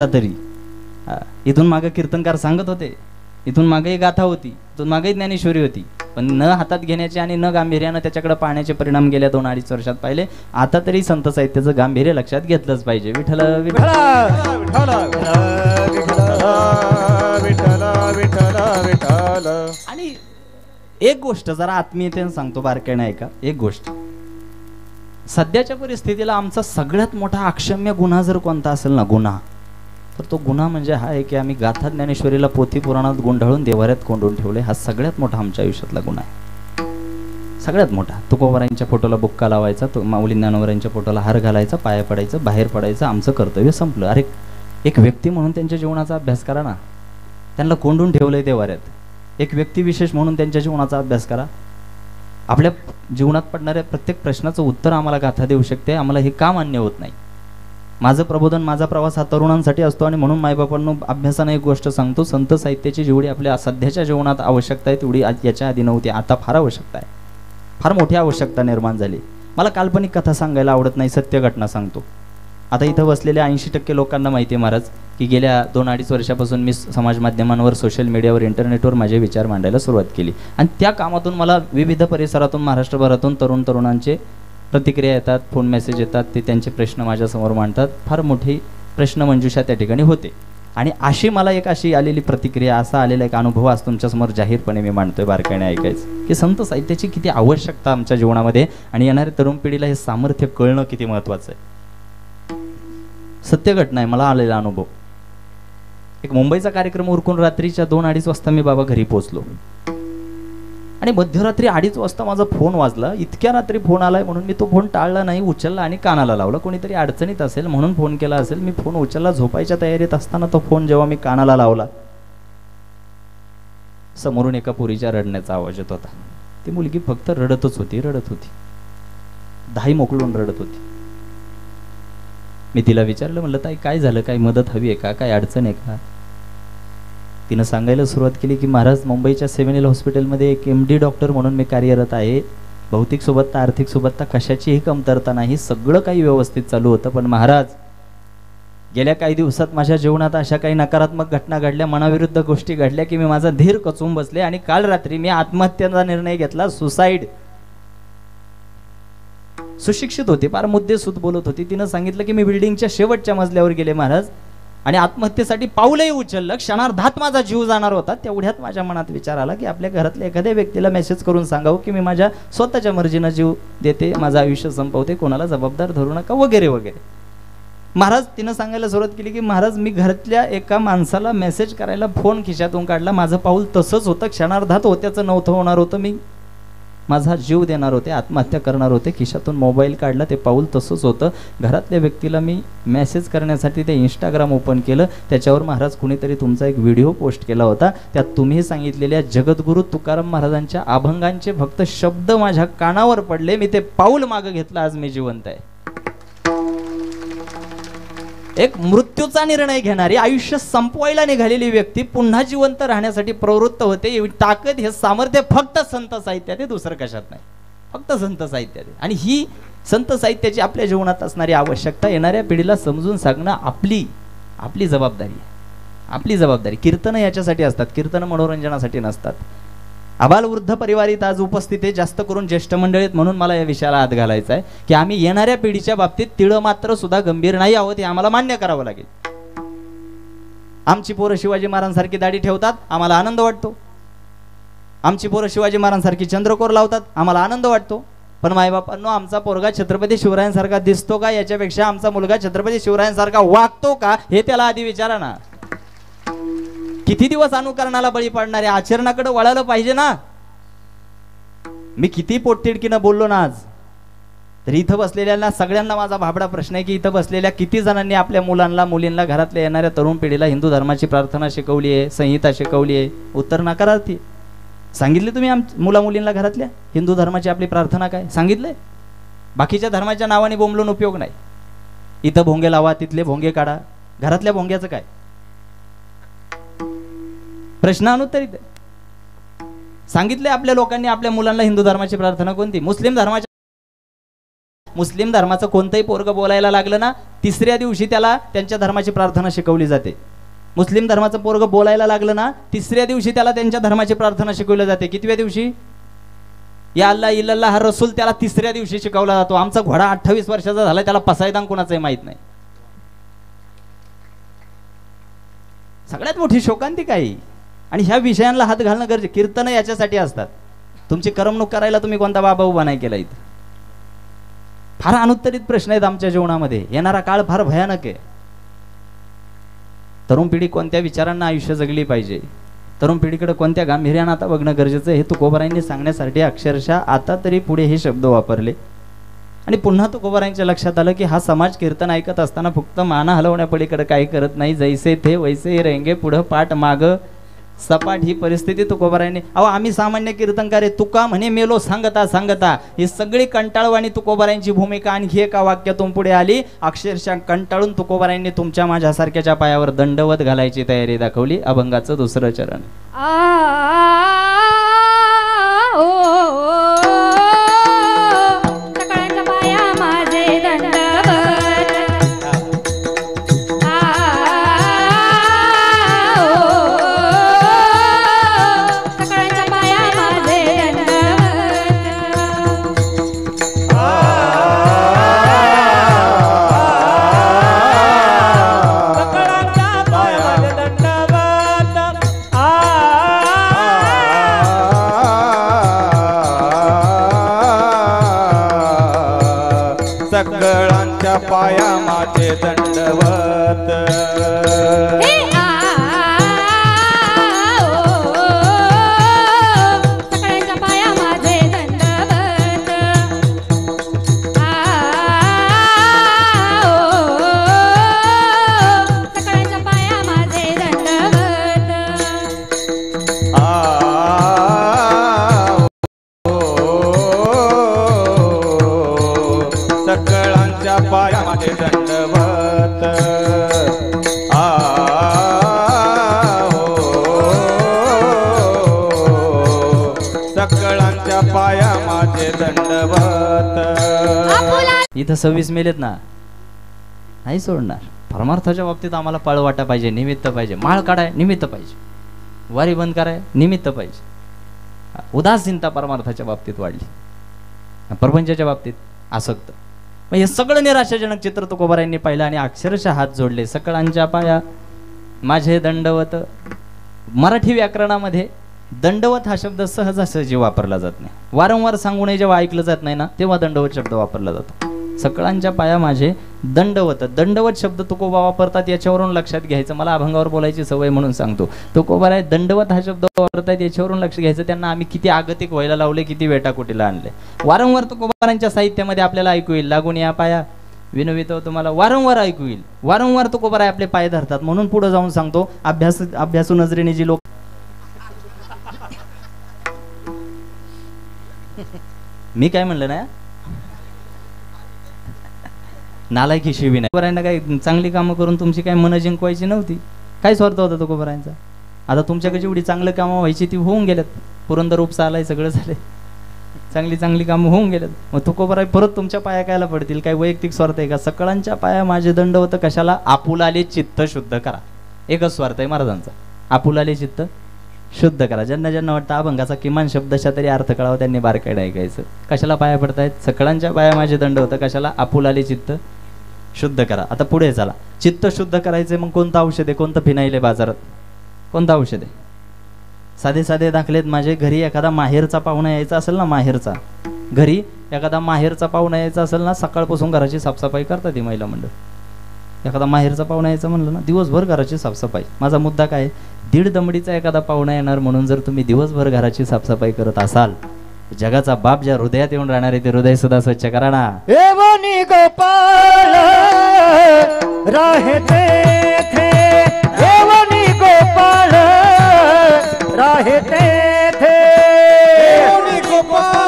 तरी इथून मागे कीर्तनकार सांगत होते, इथून मागे गाथा होती, इथून मागे ज्ञानेश्वरी होती, पण न हातात घेण्याचे आणि न गांभीर्यानं त्याच्याकडे पाहण्याचे परिणाम गेल्या 2-2.5 वर्षात पाहिले. आता तरी संत साहित्याचं गांभीर्य लक्षात घेतलंच पाहिजे. विठ्ठल विठ्ठल विठ्ठल. आणि एक गोष्ट जरा आत्मीयतेने सांगतो, बारकाईने ऐका. एक गोष्ट, सध्याच्या परिस्थितीला आमचा सगळ्यात मोठा अक्षम्य गुन्हा जर कोणता असेल ना, गुन्हा, तर तो गुन्हा म्हणजे हा आहे की आम्ही गाथा ज्ञानेश्वरीला पोथी पुराणात गुंडाळून देवाऱ्यात कोंडून ठेवले. हा सगळ्यात मोठा आमच्या आयुष्यातला गुन्हा आहे, सगळ्यात मोठा. तुकोबारायांच्या फोटोला बुक्का लावायचा, तो माऊली ज्ञानोबारायांच्या फोटोला हार घालायचा, पाया पडायचं, बाहेर पडायचं, आमचं कर्तव्य संपलं. अरे एक व्यक्ती म्हणून त्यांच्या जीवनाचा अभ्यास करा ना. त्यांना कोंडून ठेवलंय देवाऱ्यात. एक व्यक्ती विशेष म्हणून त्यांच्या जीवनाचा अभ्यास करा. आपल्या जीवनात पडणाऱ्या प्रत्येक प्रश्नाचं उत्तर आम्हाला गाथा देऊ शकते. आम्हाला हे का मान्य होत नाही? माझं प्रबोधन, माझा प्रवास हा तरुणांसाठी असतो आणि म्हणून मायबापांनो अभ्यासाने एक गोष्ट सांगतो, संत साहित्याची जेवढी आपल्या सध्याच्या जीवनात आवश्यकता आहे तेवढी याच्या आधी नव्हती. आता फार आवश्यकता आहे, फार मोठी आवश्यकता निर्माण झाली. मला काल्पनिक कथा सांगायला आवडत नाही, सत्य घटना सांगतो. आता इथं बसलेल्या 80% लोकांना माहिती आहे महाराज की गेल्या 2-2.5 वर्षापासून मी समाज माध्यमांवर, सोशल मीडियावर, इंटरनेटवर माझे विचार मांडायला सुरुवात केली. आणि त्या कामातून मला विविध परिसरातून, महाराष्ट्रभरातून तरुणांचे प्रतिक्रिया येतात, फोन मेसेज येतात, ते त्यांचे प्रश्न माझ्यासमोर मांडतात. फार मोठी प्रश्नमंजुषा त्या ठिकाणी होते. आणि अशी मला एक अशी आलेली प्रतिक्रिया, असा आलेला एक अनुभव आज तुमच्यासमोर जाहीरपणे मी मांडतोय, बारकाईने ऐकायचं की संत साहित्याची किती आवश्यकता आमच्या जीवनामध्ये आणि येणाऱ्या तरुण पिढीला हे सामर्थ्य कळणं किती महत्त्वाचं आहे. सत्य घटना आहे, मला आलेला अनुभव. एक मुंबईचा कार्यक्रम उरकून रात्रीच्या 2-2.5 वाजता मी बाबा घरी पोहोचलो आणि मध्यरात्री 2:30 वाजता माझा फोन वाजला. इतक्या रात्री फोन आलाय म्हणून मी तो फोन टाळला नाही, उचलला आणि कानाला लावला. कोणीतरी अडचणीत असेल म्हणून फोन केला असेल. मी फोन उचलला, झोपायच्या तयारीत असताना तो फोन जेव्हा मी कानाला लावला, समोरून एका पोरीच्या रडण्याचा आवाज येत होता. ती मुलगी फक्त रडतच होती, रडत होती, दाही मोकळून रडत होती. मी तिला विचारलं, म्हणलं ताई काय झालं, काही मदत हवी आहे का, काय अडचण आहे का? तिनं सांगायला सुरुवात केली की महाराज, मुंबईच्या 7 हिल हॉस्पिटलमध्ये एक MD डॉक्टर म्हणून मी कार्यरत आहे. भौतिक सोबतता, आर्थिक सोबतता कशाचीही कमतरता नाही, सगळं काही व्यवस्थित चालू होतं. पण महाराज, गेल्या काही दिवसात माझ्या जीवनात अशा काही नकारात्मक घटना घडल्या, मनाविरुद्ध गोष्टी घडल्या की मी माझा धीर कचून बसले आणि काल रात्री मी आत्महत्येचा निर्णय घेतला, सुसाईड. सुशिक्षित होती, फार मुद्देसूद बोलत होती. तिनं सांगितलं की मी बिल्डिंगच्या शेवटच्या मजल्यावर गेले महाराज आणि आत्महत्येसाठी पाऊलही उचललं. क्षणार्धात माझा जीव जाणार होता. तेवढ्यात माझ्या मनात विचार आला की आपल्या घरातल्या एखाद्या व्यक्तीला मेसेज करून सांगावं की मी माझ्या स्वतःच्या मर्जीनं जीव देते, माझं आयुष्य संपवते, कोणाला जबाबदार धरू नका वगैरे वगैरे. महाराज, तिनं सांगायला सुरुवात केली की महाराज, मी घरातल्या एका माणसाला मेसेज करायला फोन खिशातून काढला. माझं पाऊल तसंच होतं, क्षणार्धात होत्याचं नव्हतं होणार होतं. मी माझा जीव देणार होते, आत्महत्या करणार होते. खिशातून मोबाईल काढला, ते पाऊल तसंच होतं. घरातल्या व्यक्तीला मी मेसेज करण्यासाठी ते इंस्टाग्राम ओपन केलं. त्याच्यावर महाराज कुणीतरी तुमचा एक व्हिडिओ पोस्ट केला होता. त्यात तुम्ही सांगितलेल्या जगद्गुरु तुकाराम महाराजांच्या अभंगांचे फक्त शब्द माझ्या कानावर पडले. मी ते पाऊल मागं घेतलं, आज मी जिवंत आहे. एक मृत्यूचा निर्णय घेणारी, आयुष्य संपवायला निघालेली व्यक्ती पुन्हा जिवंत राहण्यासाठी प्रवृत्त होते. एवढी ताकद, हे सामर्थ्य फक्त संत साहित्यात आहे, दुसरं कशात नाही, फक्त संत साहित्यात आहे. आणि ही संत साहित्याची आपल्या जीवनात असणारी आवश्यकता येणाऱ्या पिढीला समजून सांगणं आपली जबाबदारी आहे, आपली जबाबदारी. कीर्तनं याच्यासाठी असतात, कीर्तनं मनोरंजनासाठी नसतात. आबाल वृद्ध परिवारीत आज उपस्थित आहे, जास्त करून ज्येष्ठ मंडळीत, म्हणून मला या विषयाला हात घालायचा आहे की आम्ही येणाऱ्या पिढीच्या बाबतीत तिळं मात्र सुद्धा गंभीर नाही आहोत, हे आम्हाला मान्य करावं लागेल. आमची पोरं शिवाजी महाराजांसारखी दाढी ठेवतात, आम्हाला आनंद वाटतो. आमची पोरं शिवाजी महाराजांसारखी चंद्रकोर लावतात, आम्हाला आनंद वाटतो. पण मायबापांनो, आमचा पोरगा छत्रपती शिवरायांसारखा दिसतो का, याच्यापेक्षा आमचा मुलगा छत्रपती शिवरायांसारखा वागतो का, हे त्याला आधी विचारा ना. किती दिवस अनुकरणाला बळी पडणारे, आचरणाकडे वळायला पाहिजे ना. मी किती पोटतिडकीनं बोललो ना आज, तर इथं बसलेल्या सगळ्यांना माझा भाबडा प्रश्न आहे की इथं बसलेल्या किती जणांनी आपल्या मुलांना, मुलींना, घरातल्या येणाऱ्या तरुण पिढीला हिंदू धर्माची प्रार्थना शिकवली आहे, संहिता शिकवली आहे? उत्तर नकारार्थी. सांगितले तुम्ही मुला मुलींना घरातल्या हिंदू धर्माची आपली प्रार्थना काय सांगितलंय? बाकीच्या धर्माच्या नावाने बोंबलून उपयोग नाही. इथं भोंगे लावा, तिथले भोंगे काढा, घरातल्या भोंग्याचं काय? प्रश्न अनुत्तरित आहे. सांगितले आपल्या लोकांनी आपल्या मुलांना हिंदू धर्माची प्रार्थना कोणती? मुस्लिम धर्माच्या मुस्लिम धर्माचं कोणतंही पोरग बोलायला लागलं ना, तिसऱ्या दिवशी त्याला त्यांच्या धर्माची प्रार्थना शिकवली जाते. मुस्लिम धर्माचं पोरग बोलायला लागलं ना, तिसऱ्या दिवशी त्याला त्यांच्या धर्माची प्रार्थना शिकवली जाते. कितव्या दिवशी? या अल्लाह इल्लल्लाह हा रसूल त्याला तिसऱ्या दिवशी शिकवला जातो. आमचा घोडा 28 वर्षाचा झाला, त्याला पसायदान कोणाचंही माहित नाही. सगळ्यात मोठी शोकांतिका आहे. आणि ह्या विषयांना हात घालणं गरजेचं. कीर्तन याच्यासाठी असतात. तुमची करमणूक करायला तुम्ही कोणता बाबा उभा नाही केला इथं. फार अनुत्तरित प्रश्न आहेत आमच्या जीवनामध्ये. येणारा काळ फार भयानक आहे. तरुण पिढी कोणत्या विचारांना आयुष्य जगली पाहिजे, तरुण पिढीकडे कोणत्या गांभीर्यानं आता बघणं गरजेचं आहे, हे तुकोबारायांनी सांगण्यासाठी अक्षरशः आता तरी पुढे हे शब्द वापरले. आणि पुन्हा तुकोबारायांच्या लक्षात आलं की हा समाज कीर्तन ऐकत असताना फक्त मान हलवण्यापलीकडे काही करत नाही. जैसे थे वैसे रहेंगे, पुढं पाठ माग सपाट ही परिस्थिती तुकोबारायांनी. अहो आम्ही सामान्य कीर्तनकार आहे. तुका म्हणे मेलो सांगता सांगता, ही सगळी कंटाळवाणी तुकोबारायांची भूमिका आणखी एका वाक्यातून पुढे आली. अक्षरशः कंटाळून तुकोबारायांनी तुमच्या माझ्यासारख्याच्या पायावर दंडवत घालायची तयारी दाखवली. अभंगाचं दुसरं चरण. सगळ्यांच्या पाया माझे दंडवत. सगळ्यांच्या पाया माझे दंडवत. सगळ्यांच्या पाया माझे दंडवत. सगळ्यांच्या पाया माझे दंडवत. सगळ्यांच्या पाया माझे दंडवत. इथं 26 मेलेत ना, नाही सोडणार. परमार्थाच्या बाबतीत आम्हाला पळवाटा पाहिजे, निमित्त पाहिजे. माळ काढाय निमित्त पाहिजे, वारी बंद कराय निमित्त पाहिजे. उदासीनता परमार्थाच्या बाबतीत वाढली, प्रपंचाच्या बाबतीत आसक्त. मग हे सगळं निराशाजनक चित्र तुकोबारायांनी पाहिलं आणि अक्षरशः हात जोडले. सगळ्यांच्या पाया माझे दंडवत. मराठी व्याकरणामध्ये दंडवत हा शब्द सहजासहजी वापरला जात नाही. वारंवार सांगूनही जेव्हा ऐकलं जात नाही ना, तेव्हा दंडवत शब्द वापरला जातो. सगळ्यांच्या पाया माझे दंडवत. दंडवत शब्द तुकोबा वापरतात, याच्यावरून लक्षात घ्यायचं. मला अभंगावर बोलायची सवय म्हणून सांगतो. तुकोबाराय दंडवत हा शब्द वापरतात, याच्यावरून लक्ष घ्यायचं. त्यांना आम्ही किती आगतिक व्हायला लावले, किती वेटाकुटीला आणले. वारंवार तुकोबारांच्या साहित्यामध्ये आपल्याला ऐकू येईल, लागून या पाया विनवितो तुम्हाला. वारंवार ऐकू येईल. वारंवार तुकोबाराय आपले पाय धरतात. म्हणून पुढे जाऊन सांगतो, अभ्यासू नजरेने जी लोक. मी काय म्हणलं ना, नालायकी शिवी नाही. तुकोबारायांना काही चांगली कामं करून तुमची काही मन जिंकवायची नव्हती. काय स्वार्थ होता तुकोबारायांचा? आता तुमच्याकडे जेवढी चांगलं कामं व्हायची ती होऊन गेल्यात. पुरंदर उपसा आलाय, सगळं झालंय, चांगली चांगली कामं होऊन गेल्यात. मग तुकोबाराय परत तुमच्या पाया कायला पडतील? काही वैयक्तिक स्वार्थ आहे का? सगळ्यांच्या पाया माझे दंडवत. कशाला? आपुलाले चित्त शुद्ध करा. एकच स्वार्थ आहे महाराजांचा, आपुलाले चित्त शुद्ध करा. ज्यांना ज्यांना वाटतं अभंगाचा किमान शब्दशः तरी अर्थ कळावा, त्यांनी बारकाईने ऐकायचं. कशाला पाया पडतायत? सगळ्यांच्या पाया माझे दंडवत. कशाला? आपुलाले चित्त शुद्ध करा. आता पुढे चला. चित्त शुद्ध करायचे, मग कोणतं औषध आहे? कोणतं फिनाईल आहे बाजारात? कोणतं औषध आहे? साधे साधे दाखलेत माझे. घरी एखादा माहेरचा पाहुणा यायचा असेल ना, माहेरचा, घरी एखादा माहेरचा पाहुणा यायचा असेल ना, सकाळपासून घराची साफसफाई करतात ही महिला मंडळ. एखादा माहेरचा पाहुणा यायचा म्हणलं ना, दिवसभर घराची साफसफाई. माझा मुद्दा काय? 1.5 दमडीचा एखादा पाहुणा येणार म्हणून जर तुम्ही दिवसभर घराची साफसफाई करत असाल, जगाचा बाप ज्या हृदयात येऊन राहणार आहे ते हृदय सुद्धा स्वच्छ करा ना. एवनी गोपाल राहते थे, एवनी गोपाल राहते थे, एवनी गोपाल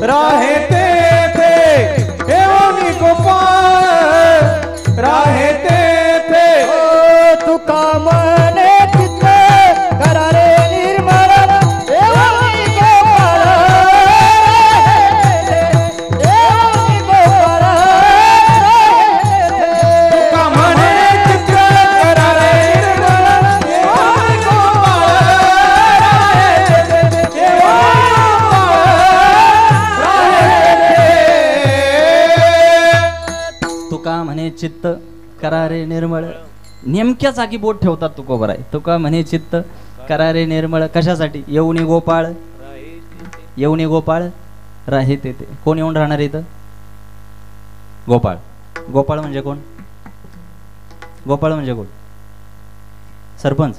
राहते थे, एवनी गोपाल राहते थे. तुका मने चित्त करा रे निर्मळ, एवनी गोपाल, एवनी करारे निर्मळ. नेमक्या जागी बोट ठेवतात तुकोबराय. तुका म्हणे चित्त करारे निर्मळ कशासाठी? येऊनी गोपाळ, येऊनी गोपाळ राहे तेथे. कोण येऊन राहणार इथं? गोपाळ. गोपाळ म्हणजे कोण? गोपाळ म्हणजे कोण? सरपंच.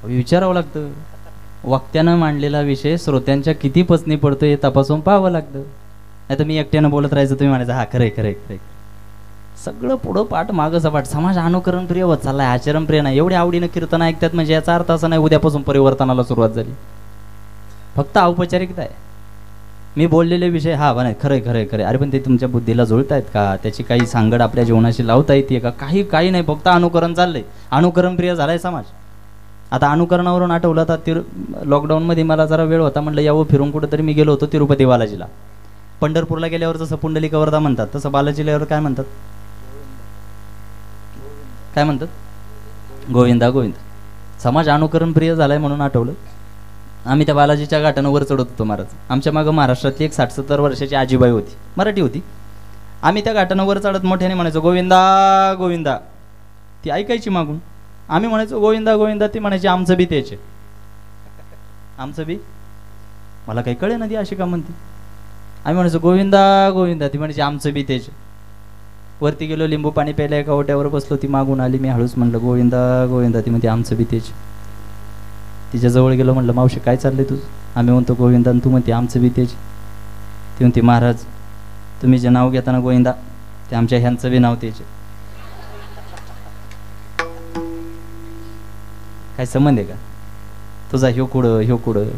विचारावं लागतं. वक्त्यानं मांडलेला विषय श्रोत्यांच्या किती पचनी पडतो हे तपासून पाहावं लागतं. नाही तर मी एकट्यानं बोलत राहायचं, तुम्ही म्हणायचं हा खरंय खरंय खरंय. सगळं पुढं पाठ मागं सपाट. समाज अनुकरण प्रिय होत चाललाय, आचरण प्रिय नाही. एवढ्या आवडीनं कीर्तन ऐकतात म्हणजे याचा अर्थ असा नाही उद्यापासून परिवर्तनाला सुरुवात झाली. फक्त औपचारिकता आहे. मी बोललेले विषय हा बघा खरंय खरंय खरंय. अरे पण ते तुमच्या बुद्धीला जुळतायत का? त्याची काही सांगड आपल्या जीवनाशी लावता येते का? काही नाही. फक्त अनुकरण चाललंय. अनुकरण प्रिय झालाय समाज. आता अनुकरणावरून आठवलं तर लॉकडाऊनमध्ये मला जरा वेळ होता, म्हटलं यावं फिरून. कुठंतरी मी गेलो होतो तिरुपती बालाजीला. पंढरपूरला गेल्यावर जसं पुंडलिकावरदा म्हणतात तसं बालाजीला काय म्हणतात? काय म्हणतात? गोविंदा गोविंदा. समाज अनुकरण प्रिय झालाय म्हणून आठवलं. आम्ही त्या बालाजीच्या घाटानं वर चढत होतो महाराज. आमच्या मागं महाराष्ट्रातली एक 60-70 वर्षाची आजीबाई होती, मराठी होती. आम्ही त्या घाटानं वर चढत मोठ्याने म्हणायचो गोविंदा गोविंदा. ती ऐकायची मागून. आम्ही म्हणायचो गोविंदा गोविंदा. ती म्हणायची आमचं बी त्याचे. आमचं बी. मला काही कळे ना ती अशी का म्हणते. आम्ही म्हणायचो गोविंदा गोविंदा. ती म्हणायची आमचं बी त्याचे. वरती गेलो, लिंबू पाणी प्यायला एका ओट्यावर बसलो. ती मागून आली. मी हळूच म्हणलं गोविंदा गोविंदा. ती म्हणते आमचं बी त्याचे. तिच्याजवळ गेलो, म्हटलं मावशी काय चाललंय तुझं? आम्ही म्हणतो गोविंदा आणि तू म्हणते आमचं बी त्याचे. ती म्हणते महाराज तुम्ही जे नाव घेताना गोविंदा ते आमच्या ह्यांचं बी नाव त्याचे. काय संबंध आहे का? तुझा ह्यो कुडं ह्यो कुडं.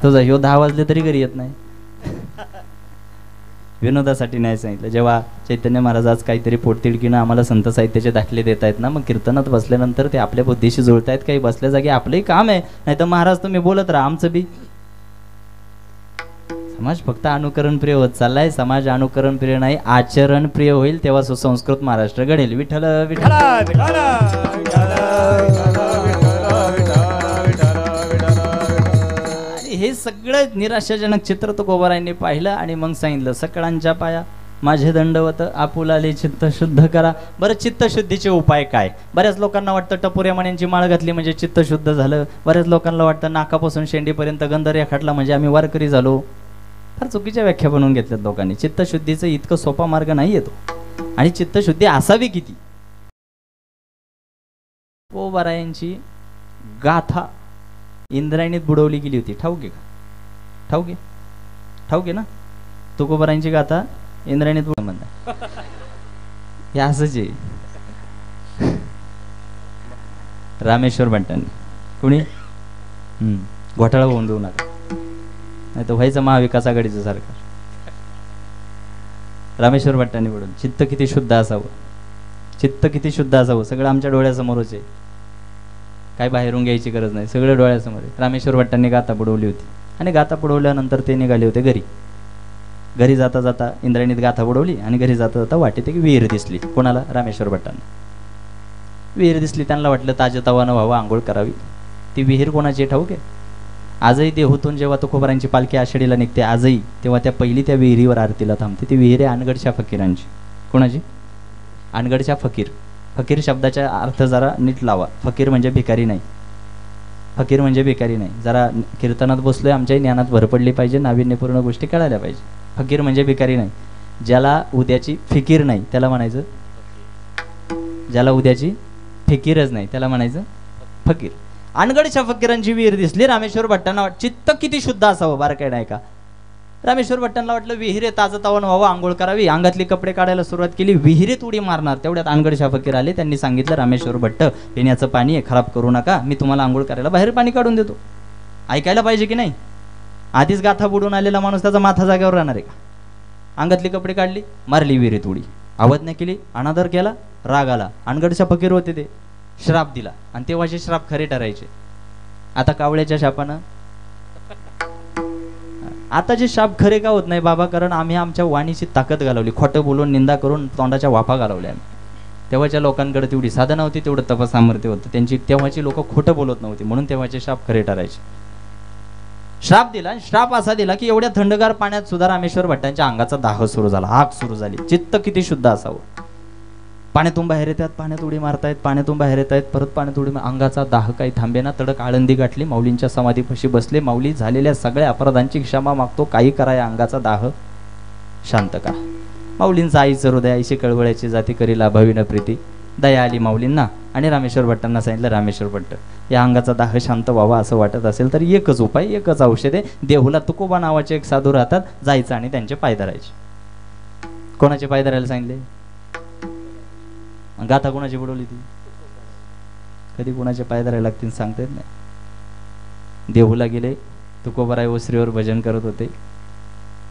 तुझा ह्यो 10 वाजले तरी घरी येत नाही. विनोदासाठी नाही सांगितलं. जेव्हा चैतन्य महाराज आज काहीतरी पोटतिडकीनं आम्हाला संत साहित्याचे दाखले देत आहेत ना, मग कीर्तनात बसल्यानंतर ते आपल्या बुद्धीशी जुळतायत. काही बसल्या जागी आपलंही काम आहे. नाही तर महाराज तुम्ही बोलत राहा आमचं बी. समाज फक्त अनुकरण प्रिय होत चाललाय. समाज अनुकरण प्रिय नाही, आचरण प्रिय होईल तेव्हा सुसंस्कृत महाराष्ट्र घडेल. विठ्ठल विठ्ठल. हे सगळं निराशाजनक चित्र तुकोबारायांनी पाहिलं आणि मग सांगितलं सकळांच्या पाया माझे दंडवत आपुलाले चित्त शुद्ध करा. बरं चित्तशुद्धीचे उपाय काय? बऱ्याच लोकांना वाटतं टपोऱ्या मण्यांची माळ घातली म्हणजे चित्त शुद्ध झालं. बऱ्याच लोकांना वाटतं नाकापासून शेंडीपर्यंत गंध रेखाटला म्हणजे आम्ही वारकरी झालो. फार चुकीच्या व्याख्या बनवून घेतल्यात लोकांनी. चित्तशुद्धीचा इतकं सोपा मार्ग नाही येतो. आणि चित्तशुद्धी असावी किती? तुकोबारायांची गाथा इंद्रायणीत बुडवली गेली होती. ठाऊके का? ठाऊके ठाऊके ना. तुकोबारायांची गाथा इंद्रायणीत बुडवली. हे असंच आहे. रामेश्वर भट्टांनी. कुणी घोटाळा होऊन देऊ नका, नाही तर व्हायचं महाविकास आघाडीचं सरकार. रामेश्वर भट्टांनी बुडवून. चित्त किती शुद्ध असावं, चित्त किती शुद्ध असावं सगळं आमच्या डोळ्यासमोरच आहे. काय बाहेरून घ्यायची गरज नाही, सगळं डोळ्यासमोर आहे. रामेश्वर भट्टांनी गाथा बुडवली होती आणि गाथा बुडवल्यानंतर ते निघाले होते घरी. घरी जाता जाता इंद्रायणीत गाथा बुडवली आणि घरी जाता जाता वाटेत एक विहीर दिसली. कोणाला? रामेश्वर भट्टांना. विहीर दिसली, त्यांना वाटलं ताजतवानं व्हावं, आंघोळ करावी. ती विहीर कोणाची ठाऊक आहे? आजही देहूतून जेव्हा तुकोबारांची पालखी आषाढीला निघते आजही, तेव्हा त्या पहिली त्या विहिरीवर आरतीला थांबते. ती विहीर आहे अनगडच्या फकीरांची. कोणाची? अनगडच्या फकीर. फकीर शब्दाचा अर्थ जरा नीट लावा. फकीर म्हणजे भिकारी नाही. फकीर म्हणजे भिकारी नाही. जरा कीर्तनात बसलोय, आमच्याही ज्ञानात भर पडली पाहिजे, नाविन्यपूर्ण गोष्टी कळायला पाहिजे. फकीर म्हणजे भिकारी नाही. ज्याला उद्याची फिकीर नाही त्याला म्हणायचं, ज्याला उद्याची फिकीरच नाही त्याला म्हणायचं फकीर. अनगडच्या फकीरांची विहीर दिसली. रामेश्वर भट्टांना चित्त किती शुद्ध असावं, बारं काय नाही का. रामेश्वर भट्टांना वाटलं विहिरीत ताजतवानं व्हावं, आंघोळ करावी. अंगातली कपडे काढायला सुरुवात केली. विहिरीत उडी मारणार तेवढ्यात अनगडच्या फकीर आले. त्यांनी सांगितलं रामेश्वर भट्ट पिण्याचं पाणी आहे, खराब करू नका, मी तुम्हाला आंघोळ करायला बाहेर पाणी काढून देतो. ऐकायला पाहिजे की नाही? आधीच गाथा बुडून आलेला माणूस त्याचा माथा जागेवर राहणार आहे का? अंगातली कपडे काढली, मारली विहिरीत उडी. आवाज नाही केली, अनादर केला, राग आला. अनगडच्या फकीर होते ते, श्राप दिला आणि तेव्हाचे श्राप खरे ठरायचे. आता कावळ्याच्या शापानं आताचे शाप खरे का होत नाही बाबा? कारण आम्ही आमच्या वाणीची ताकद घालवली. खोटं बोलून, निंदा करून तोंडाच्या वाफा घालवल्या. तेव्हाच्या लोकांकडे तेवढी साधन नव्हती, तेवढं तपसामर्थ्य होतं त्यांची. तेव्हाची लोक खोटं बोलत नव्हती म्हणून तेव्हाचे शाप खरे ठरायचे. श्राप दिला. श्राप असा दिला की एवढ्या थंडगार पाण्यात सुद्धा रामेश्वर भट्टांच्या अंगाचा दाह सुरू झाला, आग सुरू झाली. चित्त किती शुद्ध असावं. पाण्यातून बाहेर येतात, पाण्यात उडी मारतायत, पाण्यातून बाहेर येत आहेत, परत पाण्यात उडी अंगाचा दाह काही थांबेना. तडक आळंदी गाठली, माऊलींच्या समाधीपाशी बसले. माऊली झालेल्या सगळ्या अपराधांची क्षमा मागतो, काही करा या अंगाचा दाह शांत करा. माऊलींचा आईचं हृदय आईशी कळवळ्याची जाती करी लाभावी न प्रीती. दया आली माऊलींना आणि रामेश्वर भट्टांना सांगितलं, रामेश्वर भट्ट या अंगाचा दाह शांत व्हावा असं वाटत असेल तर एकच उपाय, एकच औषध आहे. देहूला तुकोबा नावाचे एक साधू राहतात, जायचं आणि त्यांचे पाय धरायचे. कोणाचे पाय धरायला सांगितले? गाथा कोणाची बुडवली ती? कधी कोणाचे पाय धरायला लागतील सांगता येत नाही. देहूला गेले, तुकोबाराय ओसरीवर भजन करत होते.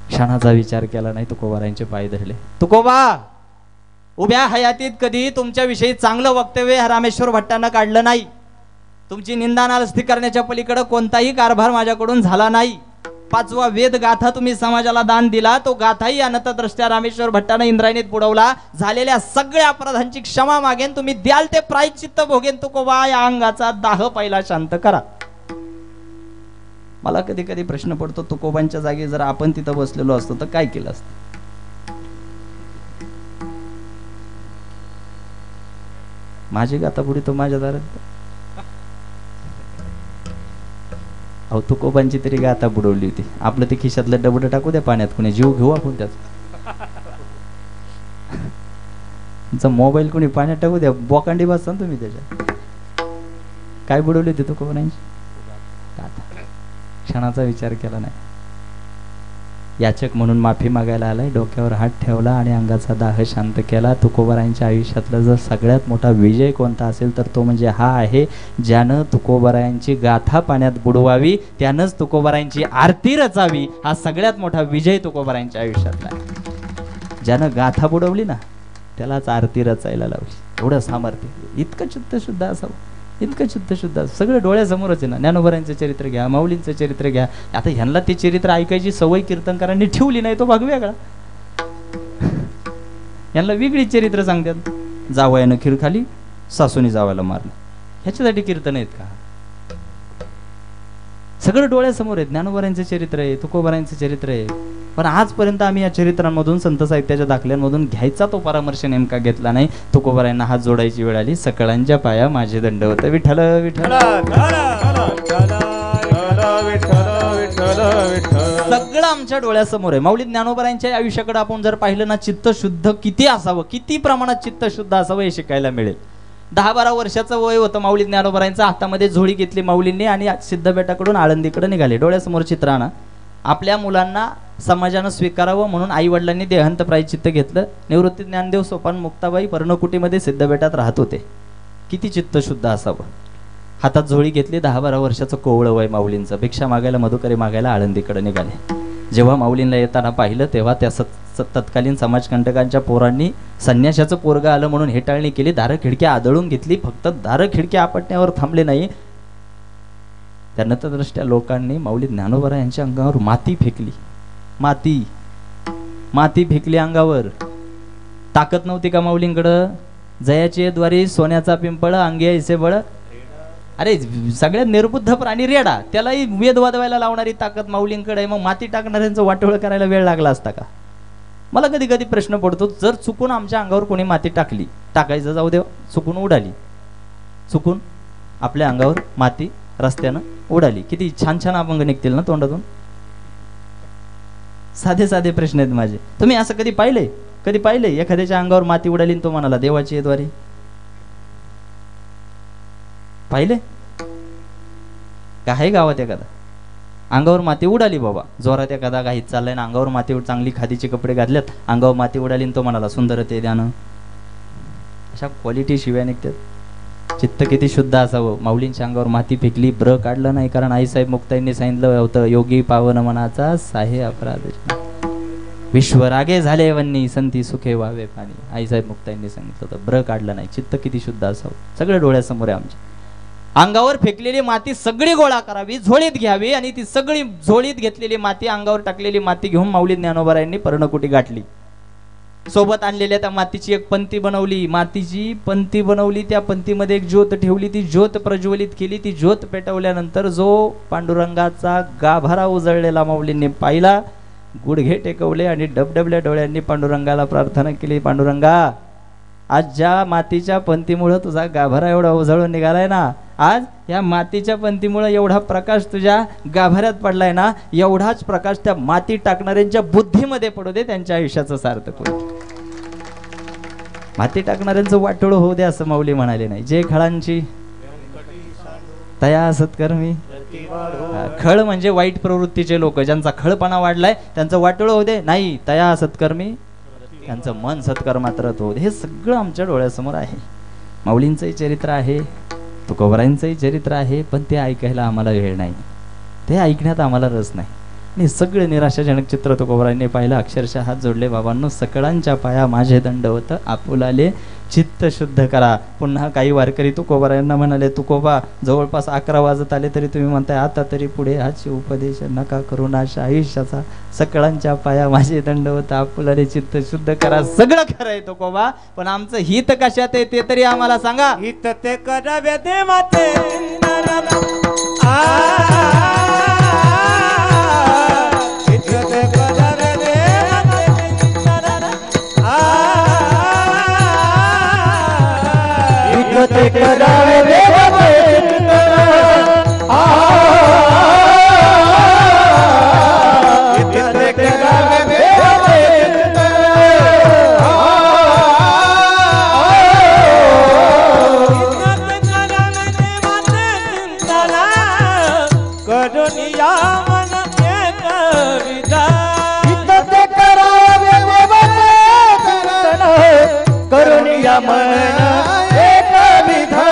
क्षणाचा विचार केला नाही, तुकोबारायांचे पाय धरले. तुकोबा, उभ्या हयातीत कधी तुमच्याविषयी चांगलं वक्तव्य रामेश्वर भट्टांना काढलं नाही. तुमची निंदा नालस्ती करण्याच्या पलीकडे कोणताही कारभार माझ्याकडून झाला नाही. 5वा वेद गाथा तुम्ही समाजाला दान दिला, तो गाथाही अनंतदृष्ट्या रामेश्वर भट्टानं इंद्रायणीत बुडवला. झालेल्या सगळ्या अपराधांची क्षमा मागेन, तुम्ही द्याल ते प्रायश्चित्त भोगेन. तुकोबा या अंगाचा दाह पहिला शांत करा. मला कधी कधी प्रश्न पडतो, तुकोबांच्या जागी जर आपण तिथं बसलेलो असतो तर काय केलं असतं? माझी गाथा बुडी तो माझ्या दारात. अहो तुकोबांची तरी गाथा बुडवली होती. आपलं ते खिशातलं डबडं टाकू द्या पाण्यात, कुणी जीव घेऊ आपण त्याचा. तुमचा मोबाईल कोणी पाण्यात टाकू द्या, बोकांडी बसता ना तुम्ही त्याच्या. काय बुडवली होती तुकोबांची गाथा? क्षणाचा विचार केला नाही. याचक म्हणून माफी मागायला आलाय, डोक्यावर हात ठेवला आणि अंगाचा दाह शांत केला. तुकोबारायांच्या आयुष्यातला जर सगळ्यात मोठा विजय कोणता असेल तर तो म्हणजे हा आहे, ज्यानं तुकोबारायांची गाथा पाण्यात बुडवावी, त्यानंच तुकोबारायांची आरती रचावी. हा सगळ्यात मोठा विजय तुकोबारायांच्या आयुष्यातला आहे. ज्यानं गाथा बुडवली ना त्यालाच आरती रचायला लावली. एवढं सामर्थ्य, इतकं चित्तशुद्ध असावं, इतकं चित्तशुद्ध. सगळं डोळ्यासमोरच आहे ना. ज्ञानोबारांचं चरित्र घ्या, माऊलींचं चरित्र घ्या. आता ह्यांना ते चरित्र ऐकायची सवय कीर्तनकारांनी ठेवली नाही, तो भाग वेगळा. यांना वेगळी चरित्र सांगतात. जावयानं खीर खाली, सासूनी जावायला मारलं, ह्याच्यासाठी कीर्तन आहेत का? सगळं डोळ्यासमोर आहे. ज्ञानोबारांचं चरित्र आहे, तुकोबारांचं चरित्र आहे. पण आजपर्यंत आम्ही या चरित्रांमधून, संत साहित्याच्या दाखल्यांमधून घ्यायचा तो परामर्श नेमका घेतला नाही. तुकोबारायांना हात जोडायची वेळ आली. सकळांच्या पाया माझे दंडवत. विठ्ठल विठ्ठल. सगळं आमच्या डोळ्यासमोर आहे. माऊली ज्ञानोबारायांच्या आयुष्याकडे आपण जर पाहिलं ना, चित्तशुद्ध किती असावं, किती प्रमाणात चित्तशुद्ध असावं हे शिकायला मिळेल. 10-12 वर्षाचं वय होतं माऊली ज्ञानोबारायांचं. हातामध्ये झोळी घेतली माऊलींनी आणि सिद्धबेटाकडून आळंदीकडे निघाले. डोळ्यासमोर चित्र आणा. आपल्या मुलांना समाजानं स्वीकारावं म्हणून आई वडिलांनी देहांत प्रायश्चित्त घेतलं. निवृत्ती ज्ञानदेव सोपान मुक्ताबाई पर्णकुटीमध्ये सिद्धबेटात राहत होते. किती चित्तशुद्ध असावं. हातात झोळी घेतली. 10-12 वर्षाचं कोवळं वय माऊलींचं. भिक्षा मागायला, मधुकरी मागायला आळंदीकडे निघाले. जेव्हा माऊलींना येताना पाहिलं तेव्हा त्या तत्कालीन समाजकंटकांच्या पोरांनी संन्याशाचं पोरगा आलं म्हणून हेटाळणी केली. दारं खिडक्या आदळून घेतली. फक्त दारं खिडक्या आपटण्यावर थांबले नाही, त्या नतदृष्ट्या लोकांनी माऊली ज्ञानोबा यांच्या अंगावर माती फेकली. माती फेकली अंगावर. ताकद नव्हती का माऊलींकडं? जयाचे द्वारी सोन्याचा पिंपळ, अंगी ऐसे बळ. अरे सगळ्यात निर्बुद्ध प्राणी रेडा, त्यालाही वेद वाजवायला लावणारी ताकद माऊलींकडे. मग माती टाकणाऱ्यांचं वाटोळ करायला वेळ लागला असता का? मला कधी कधी प्रश्न पडतो, जर चुकून आमच्या अंगावर कोणी माती टाकली, टाकायचं जाऊ दे, चुकून उडाली, चुकून आपल्या अंगावर माती रस्त्यानं उडाली, किती छान छान अभंग निघतील ना तोंडातून. साधे साधे प्रश्न आहेत माझे. तुम्ही असं कधी पाहिले एखाद्याच्या अंगावर माती उडाली तो म्हणाला देवाची द्वारी? पाहिले काय गावात एखादा अंगावर माती उडाली, बाबा जोरात एखादा घाईत चाललाय ना, अंगावर माती, चांगली खादीचे कपडे घातल्यात, अंगावर माती उडाली तो म्हणाला सुंदर ते द्यानं. अशा क्वालिटी शिव्या निघतात. चित्त किती शुद्ध असावं. माऊलींच्या अंगावर माती फेकली, ब्र काढलं नाही, कारण आईसाहेब मुक्ताईंनी सांगितलं होतं, योगी पावन मनाचा साहे अपराध विश्व रागे झाले वन्नी, संती सुखे व्हावे पाणी. आईसाहेब मुक्ताईंनी सांगितलं होतं, ब्र काढलं नाही. चित्त किती शुद्ध असावं. सगळं डोळ्यासमोर आहे आमच्या. अंगावर फेकलेली माती सगळी गोळा करावी, झोळीत घ्यावी, आणि ती सगळी झोळीत घेतलेली माती, अंगावर टाकलेली माती घेऊन माऊली ज्ञानोबारायांनी पर्णकुटी गाठली. सोबत आणलेल्या त्या मातीची एक पंती बनवली, मातीची पंती बनवली. त्या पंतीमध्ये एक ज्योत ठेवली, ती ज्योत प्रज्वलित केली. ती ज्योत पेटवल्यानंतर जो पांडुरंगाचा गाभारा उजळलेला माऊलींनी पाहिला, गुडघे टेकवले आणि डबडबल्या डोळ्यांनी पांडुरंगाला प्रार्थना केली, पांडुरंगा आज ज्या मातीच्या पंथीमुळं तुझा गाभारा एवढा उजळून निघालाय ना, आज या मातीच्या पंथीमुळं एवढा प्रकाश तुझ्या गाभाऱ्यात पडलाय ना, एवढाच प्रकाश त्या माती टाकणाऱ्यांच्या बुद्धीमध्ये पडू दे, त्यांच्या आयुष्याचं सार्थक होईल. माती टाकणाऱ्यांचं वाटोळ होऊ दे असं माऊली म्हणाले नाही. जे खळांची तया सत्कर्मी, खळ म्हणजे वाईट प्रवृत्तीचे लोक, ज्यांचा खळपणा वाढलाय त्यांचं वाटोळ होऊ दे, नाही तया सत्कर्मी त्यांचं मन सत्कर्मात रत होऊ दे. हे सगळं आमच्या डोळ्यासमोर आहे. माऊलींचंही चरित्र आहे, तुकोबारायांचंही चरित्र आहे, पण ते ऐकायला आम्हाला वेळ नाही, ते ऐकण्यात आम्हाला रस नाही. आणि सगळे निराशाजनक चित्र तुकोबारायांनी पाहिलं. अक्षरशः हात जोडले, बाबांनो सकळांच्या पाया माझे दंडवत, आपुलाले चित्त शुद्ध करा. पुन्हा काही वारकरी तुकोबारायांना म्हणाले, तुकोबा जवळपास 11 वाजत आले तरी तुम्ही म्हणताय आता तरी पुढे हाची उपदेश नका करू नाश आयुष्याचा, सकळांच्या पाया माझे दंडवत, आपुलाले चित्त शुद्ध करा. सगळं खरं आहे तुकोबा, पण आमचं हित कशात आहे ते तरी आम्हाला सांगा. हित ते करावे देवाचे ते करावे देवाचे चिंतन, ते करावे देवाचे चिंतन, करून या मन एक विधा. ते करावे देवाचे चिंतन, करून या मन एक विधा.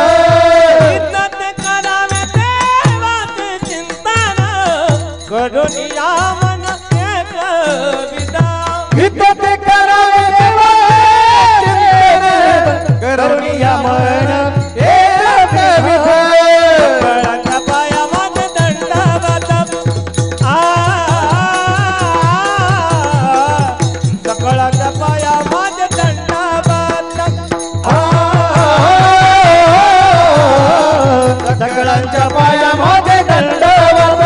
करून या मन एक विधा. हित ते करावे देवाचे चिंतन, करून या मन एक विधा. सकळांच्या पाया माझे दंडवत, सकळांच्या पाया माझे दंडवत, सकळांच्या पाया माझे दंडवत,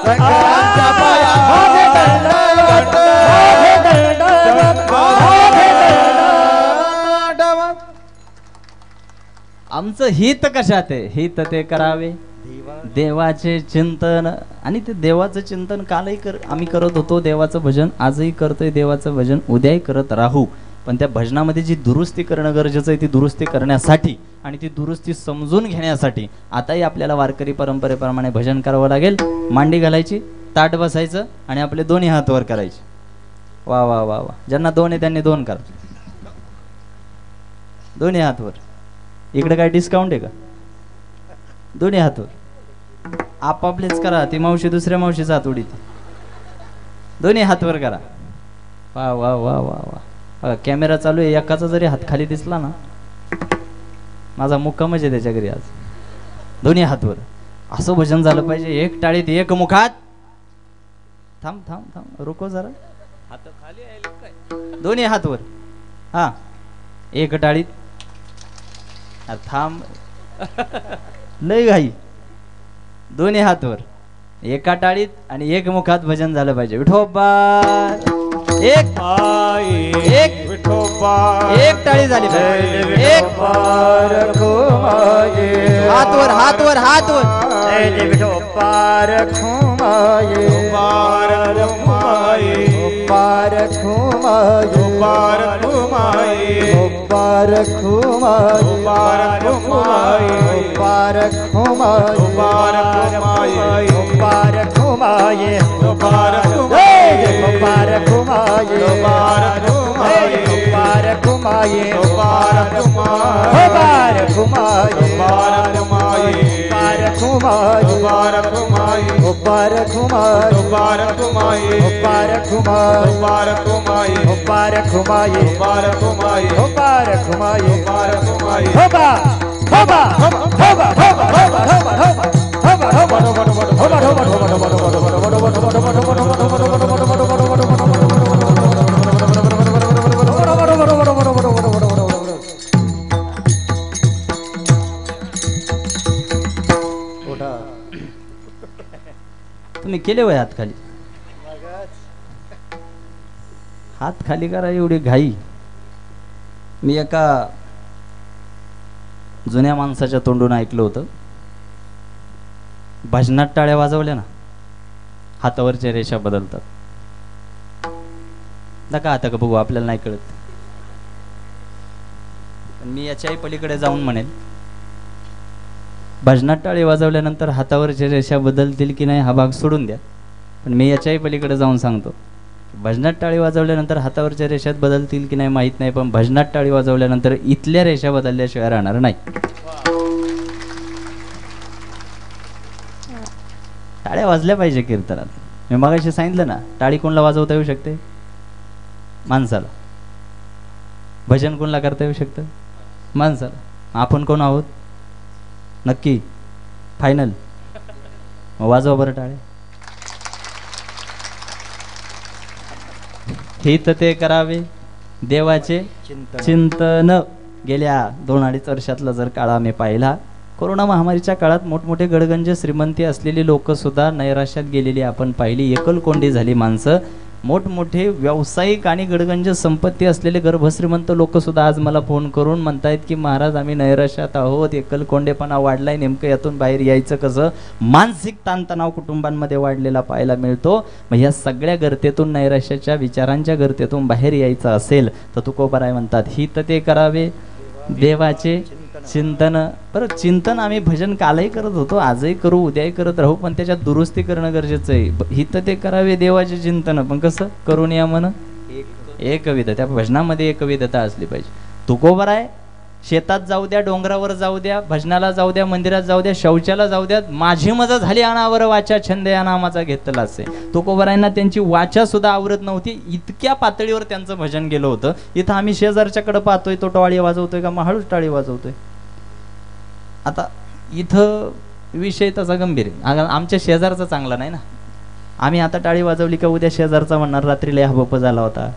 सकळांच्या पाया माझे दंडवत, माझे दंडवत, माझे दंडवत. आमचं हित कशात आहे? हित ते करावे देवाचे चिंतन. आणि ते देवाचं चिंतन कालही आम्ही करत होतो, देवाचं भजन आजही करतोय, देवाचं भजन उद्याही करत राहू. पण त्या भजनामध्ये जी दुरुस्ती करणं गरजेचं आहे, ती दुरुस्ती करण्यासाठी आणि ती दुरुस्ती समजून घेण्यासाठी आताही आपल्याला वारकरी परंपरेप्रमाणे भजन करावं लागेल. मांडी घालायची, ताट बसायचं आणि आपले दोन्ही हात वर करायचे. वा वा वा वा, ज्यांना 2 आहे त्यांनी 2 करा, दोन्ही हात वर. इकडे काय डिस्काउंट आहे का? दोन्ही हात वर आपापलेच करा. ती मावशी दुसऱ्या मावशीचा हात उडीत, दोन्ही हात वर करा. वा वा वा वा वा. बघा कॅमेरा चालू आहे, एकाचा जरी हात खाली दिसला ना, माझा मुक्कामच आहे त्याच्या घरी आज. दोन्ही हातवर असं भजन झालं पाहिजे. एक टाळीत एक मुखात. थांब थांब थांब, रुको जरा, हात खाली आहे काय, दोन्ही हातवर. हा, एक टाळीत. थांब, लय घाई. दोन्ही हातवर एका टाळीत आणि एक मुखात भजन झालं पाहिजे. विठोबा एक एक विठोबा एक टाळी झाली पाहिजे. एक हातवर हातवर हातवर. विठोबा रखुमाये, पार रखुमाये, पार खुमाये, पार रखुमाये, पार खुमाये, पार रखुमाये, पार खुमाये, पार रखुमाये, पार खुमाये, पार रखुमाये, पार खुमाये, पार रखुमाये, पार खुमाये, पार रखुमाये, पार खुमाये, पार रखुमाये, पार खुमाये, पार रखुमाये, पार खुमाये, पार रखुमाये, पार खुमाये, पार रखुमाये, पार खुमाये, पार रखुमाये, पार खुमाये, पार रखुमाये. होबा होबा होबा होबा होबा होबा होबा तुम्ही केले वय हात खाली. हात खाली करा एवढी घाई. मी एका जुन्या माणसाच्या तोंडून ऐकलं होतं, भजनात टाळ्या वाजवल्या ना हातावरच्या रेषा बदलतात. नका आता का बघू, आपल्याला नाही कळत. पण मी याच्याही पलीकडे जाऊन म्हणेन, भजनात टाळी वाजवल्यानंतर हातावरच्या रेषा बदलतील की नाही हा भाग सोडून द्या, पण मी याच्याही पलीकडे जाऊन सांगतो, भजनात टाळी वाजवल्यानंतर हातावरच्या रेषात बदलतील की नाही माहीत नाही, पण भजनात टाळी वाजवल्यानंतर इथल्या रेषा बदलल्याशिवाय राहणार नाही. टाळ्या वाजल्या पाहिजे कीर्तनात. मी मगाशी सांगितलं ना, टाळी कोणला वाजवता येऊ शकते? माणसाला. भजन कोणला करता येऊ शकतं? माणसाला. आपण कोण आहोत? नक्की फायनल? वाजवा बरं टाळे. हित ते करावे देवाचे चिंतन. गेल्या 2-2.5 वर्षातला जर काळ आम्ही पाहिला, कोरोना महामारीच्या काळात मोठमोठे गडगंज श्रीमंती असलेली लोक सुद्धा नैराश्यात गेलेली आपण पाहिली. एकलकोंडी झाली माणसं. मोठमोठे व्यावसायिक आणि गडगंज संपत्ती असलेले गर्भश्रीमंत लोक सुद्धा आज मला फोन करून म्हणतायत की महाराज आम्ही नैराश्यात आहोत, एकलकोंडेपणा वाढलाय, नेमकं यातून बाहेर यायचं कसं? मानसिक ताणतणाव कुटुंबांमध्ये वाढलेला पाहायला मिळतो. मग या सगळ्या गर्तेतून, नैराश्याच्या विचारांच्या गर्तेतून बाहेर यायचं असेल तर तुकोबाराय म्हणतात, हित ते करावे देवाचे चिंतन. बरं, चिंतन आम्ही भजन कालही करत होतो, आजही करू, उद्याही करत राहू, पण त्याच्यात दुरुस्ती करणं गरजेचं आहे. हित ते करावे देवाचे चिंतन, पण कसं करून या मन एकविध. त्या भजनामध्ये एकविधता असली पाहिजे. तुकोबाराय शेतात जाऊ द्या, डोंगरावर जाऊ द्या, भजनाला जाऊ द्या, मंदिरात जाऊ द्या, शौचाला जाऊ द्या, माझी मजा झाली अनावर वाचा छंद या नामाचा घेतला असे. तुकोबारायांना त्यांची वाचा सुद्धा आवरत नव्हती, इतक्या पातळीवर त्यांचं भजन गेलं होतं. इथं आम्ही शेजारच्याकडे पाहतोय, तो टाळी वाजवतोय का महाळूच टाळी वाजवतोय. आता इथं विषय तसा गंभीर आहे. आमच्या शेजारचा चांगला नाही ना. आम्ही आता टाळी वाजवली का उद्या शेजारचा म्हणणार रात्रीला हा बप झाला होता.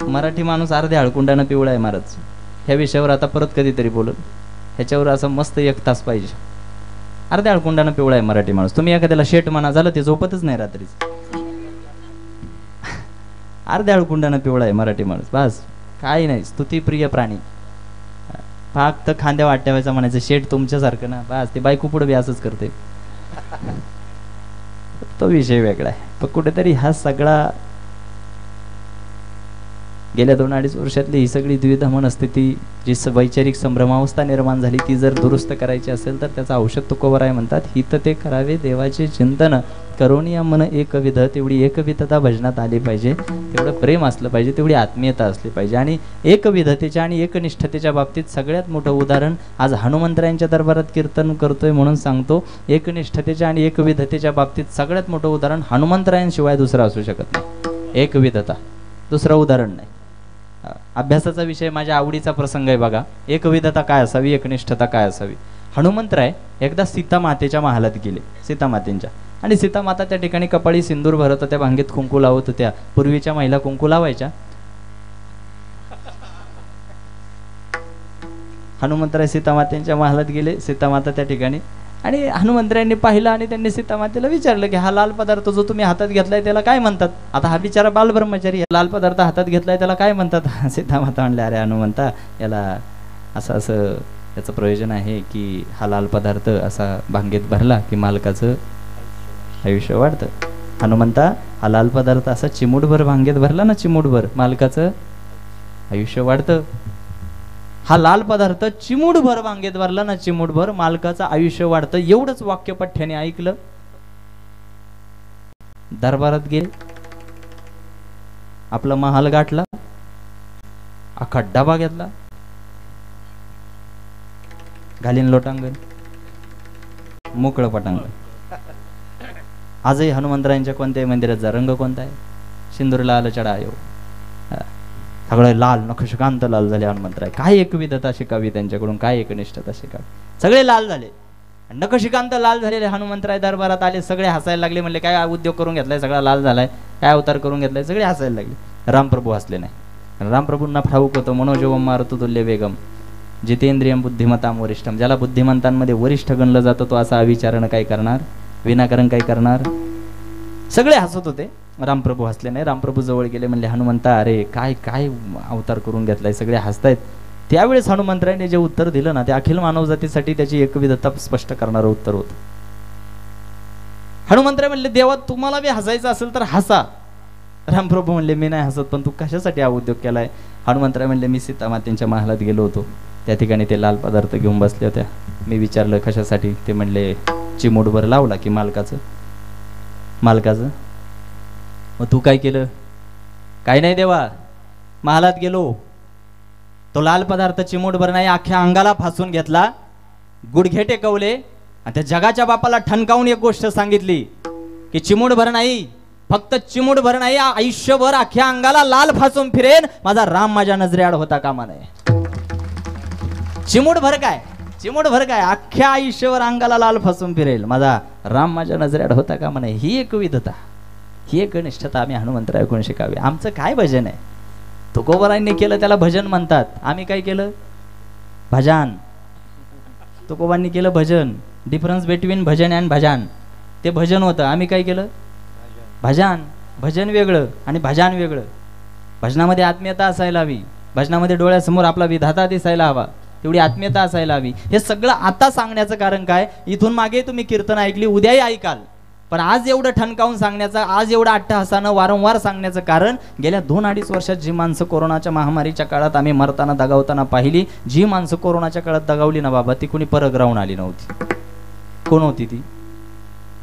मराठी माणूस अर्ध्या हळकुंडानं पिवळा आहे महाराज. ह्या विषयावर आता परत कधीतरी बोलत, ह्याच्यावर असं मस्त 1 तास पाहिजे. अर्ध्या हळकुंडानं पिवळा आहे मराठी माणूस. तुम्ही एखाद्याला शेट म्हणा, झालं ते झोपतच नाही रात्रीच. अर्ध्या हळकुंडानं पिवळा आहे मराठी माणूस, बस काही नाही. स्तुतीप्रिय प्राणी. फक्त खांद्या वाट्यावायचा म्हणायचं शेट तुमच्यासारखं ना, बस. ते बायको पुढे बी असंच करते. तो विषय वेगळा आहे. पण कुठेतरी हा सगळा गेल्या 2-2.5 वर्षातली ही सगळी द्विधा मनस्थिती, जी वैचारिक संभ्रमावस्था निर्माण झाली, ती जर दुरुस्त करायची असेल तर त्याचं औषध तुकोबाराय म्हणतात, हित ते करावे देवाचे चिंतन करून या मन एकविध. तेवढी एकविधता भजनात आली पाहिजे, तेवढं प्रेम असलं पाहिजे, तेवढी आत्मीयता असली पाहिजे. आणि एकविधतेच्या आणि एकनिष्ठतेच्या बाबतीत सगळ्यात मोठं उदाहरण आज हनुमंतरायांच्या दरबारात कीर्तन करतोय म्हणून सांगतो. एकनिष्ठतेच्या आणि एकविधतेच्या बाबतीत सगळ्यात मोठं उदाहरण हनुमंतरायांशिवाय दुसरं असू शकत नाही. एकविधता, दुसरं उदाहरण नाही. अभ्यासाचा विषय माझ्या आवडीचा प्रसंग आहे बघा. एकविधता काय असावी, एकनिष्ठता काय असावी. हनुमंतराय एकदा सीतामातेच्या महालात गेले, सीतामातेंच्या. आणि सीतामाता त्या ठिकाणी कपाळी सिंदूर भरत होत्या, भांगेत कुंकू लावत होत्या. पूर्वीच्या महिला कुंकू लावायच्या. हनुमंतराय सीतामातेंच्या महालात गेले, सीतामाता त्या ठिकाणी. आणि हनुमंतरायांनी पाहिलं आणि त्यांनी सीतामातेला विचारलं की हा लाल पदार्थ जो तुम्ही हातात घेतलाय त्याला काय म्हणतात? आता हा बिचारा बालब्रह्मचारी लाल पदार्थ हातात घेतलाय त्याला काय म्हणतात? सीतामाता म्हणले, अरे हनुमंता, याला असं असं याचं प्रयोजन आहे की हा लाल पदार्थ असा भांगेत भरला की मालकाचं आयुष्य वाढतं. हनुमंता, हा लाल पदार्थ असा चिमूटभर भांगेत भरला ना, चिमूटभर, मालकाचं आयुष्य वाढतं. हा लाल पदार्थ चिमूटभर वांगेत भरला ना, चिमूटभर, मालकाचं आयुष्य वाढतं. एवढंच वाक्य पठ्ठ्याने ऐकलं. दरबारात गेले, आपला महाल गाठला, अख्खा डबा घेतला, घालीन लोटांगण, मोकळं पटांगण. आजही हनुमंतरायांच्या कोणत्याही मंदिराचा रंग कोणता आहे? सिंदूर लाल चढायो. सगळे लाल, नखशिकांत लाल झाले हनुमंतराय. काय एकविधता शिकावी त्यांच्याकडून, काय एकनिष्ठता शिकावी. सगळे लाल झाले, नखशिकांत लाल झालेले हनुमंतराय दरबारात आले. सगळे हसायला लागले. म्हणले, काय उद्योग करून घेतलाय, सगळा लाल झालाय, काय अवतार करून घेतलाय? सगळे हसायला लागले. रामप्रभू हसले नाही. रामप्रभूंना ठाऊक होतं, मनोजवम मारुतुल्य वेगम जितेंद्रियम बुद्धिमताम वरिष्ठम. ज्याला बुद्धिमंतांमध्ये वरिष्ठ गणलं जातं तो असा अविचारण काय करणार, विनाकारण काय करणार. सगळे हसत होते. रामप्रभू हसले नाही. रामप्रभू जवळ गेले, म्हणले हनुमंता अरे काय काय अवतार करून घेतलाय, सगळे हसतायत. त्यावेळेस हनुमंतरायाने जे उत्तर दिलं ना ते अखिल मानवजातीसाठी त्याची एकविधता स्पष्ट करणारं उत्तर होतं. हनुमंतराय म्हणले देवा तुम्हाला बी हसायचं असेल तर हसा. रामप्रभू म्हणले मी नाही हसत, पण तू कशासाठी हा उद्योग केलाय. हनुमंतराय म्हणले मी सीतामातेंच्या महालात गेलो होतो, त्या ठिकाणी ते लाल पदार्थ घेऊन बसले होत्या. मी विचारलं कशासाठी, ते म्हणले चिमूटभर लावला की मालकाचं. मग तू काय केलं. काही नाही देवा, महालात गेलो, तो लाल पदार्थ चिमूटभर नाही अख्ख्या अंगाला फासून घेतला, गुडघे टेकवले आणि त्या जगाच्या बापाला ठणकावून एक गोष्ट सांगितली की चिमूटभर नाही, फक्त चिमूटभर नाही, आयुष्यभर अख्ख्या अंगाला लाल फासून फिरेन, माझा राम माझ्या नजरेआड होता कामा नये. चिमूटभर काय अख्ख्या आयुष्यभर अंगाला लाल फासून फिरेल, माझा राम माझ्या नजरेआड होता कामा नये. ही एक विधता, ही एक निष्ठता आम्ही हनुमंतरायाकडून शिकावी. आमचं काय भजन आहे, तुकोबारायांनी केलं त्याला भजन म्हणतात, आम्ही काय केलं भजन. तुकोबांनी केलं भजन. डिफरन्स बिटवीन भजन अँड भजन, ते भजन होतं, आम्ही काय केलं भजन. भजन वेगळं आणि भजन वेगळं. भजनामध्ये आत्मीयता असायला हवी, भजनामध्ये डोळ्यासमोर आपला विधाता दिसायला हवा, तेवढी आत्मीयता असायला हवी. हे सगळं आता सांगण्याचं कारण काय, इथून मागे तुम्ही कीर्तन ऐकली, उद्याही ऐकाल, पण आज एवढं ठणकावून सांगण्याचं, आज एवढं अट्टहासानं वारंवार सांगण्याचं कारण गेल्या 2-2.5 वर्षात जी माणसं कोरोनाच्या महामारीच्या काळात आम्ही मरताना दगावताना पाहिली, जी माणसं कोरोनाच्या काळात दगावली ना बाबा, ती कोणी परग्रावून आली नव्हती. कोण होती ती,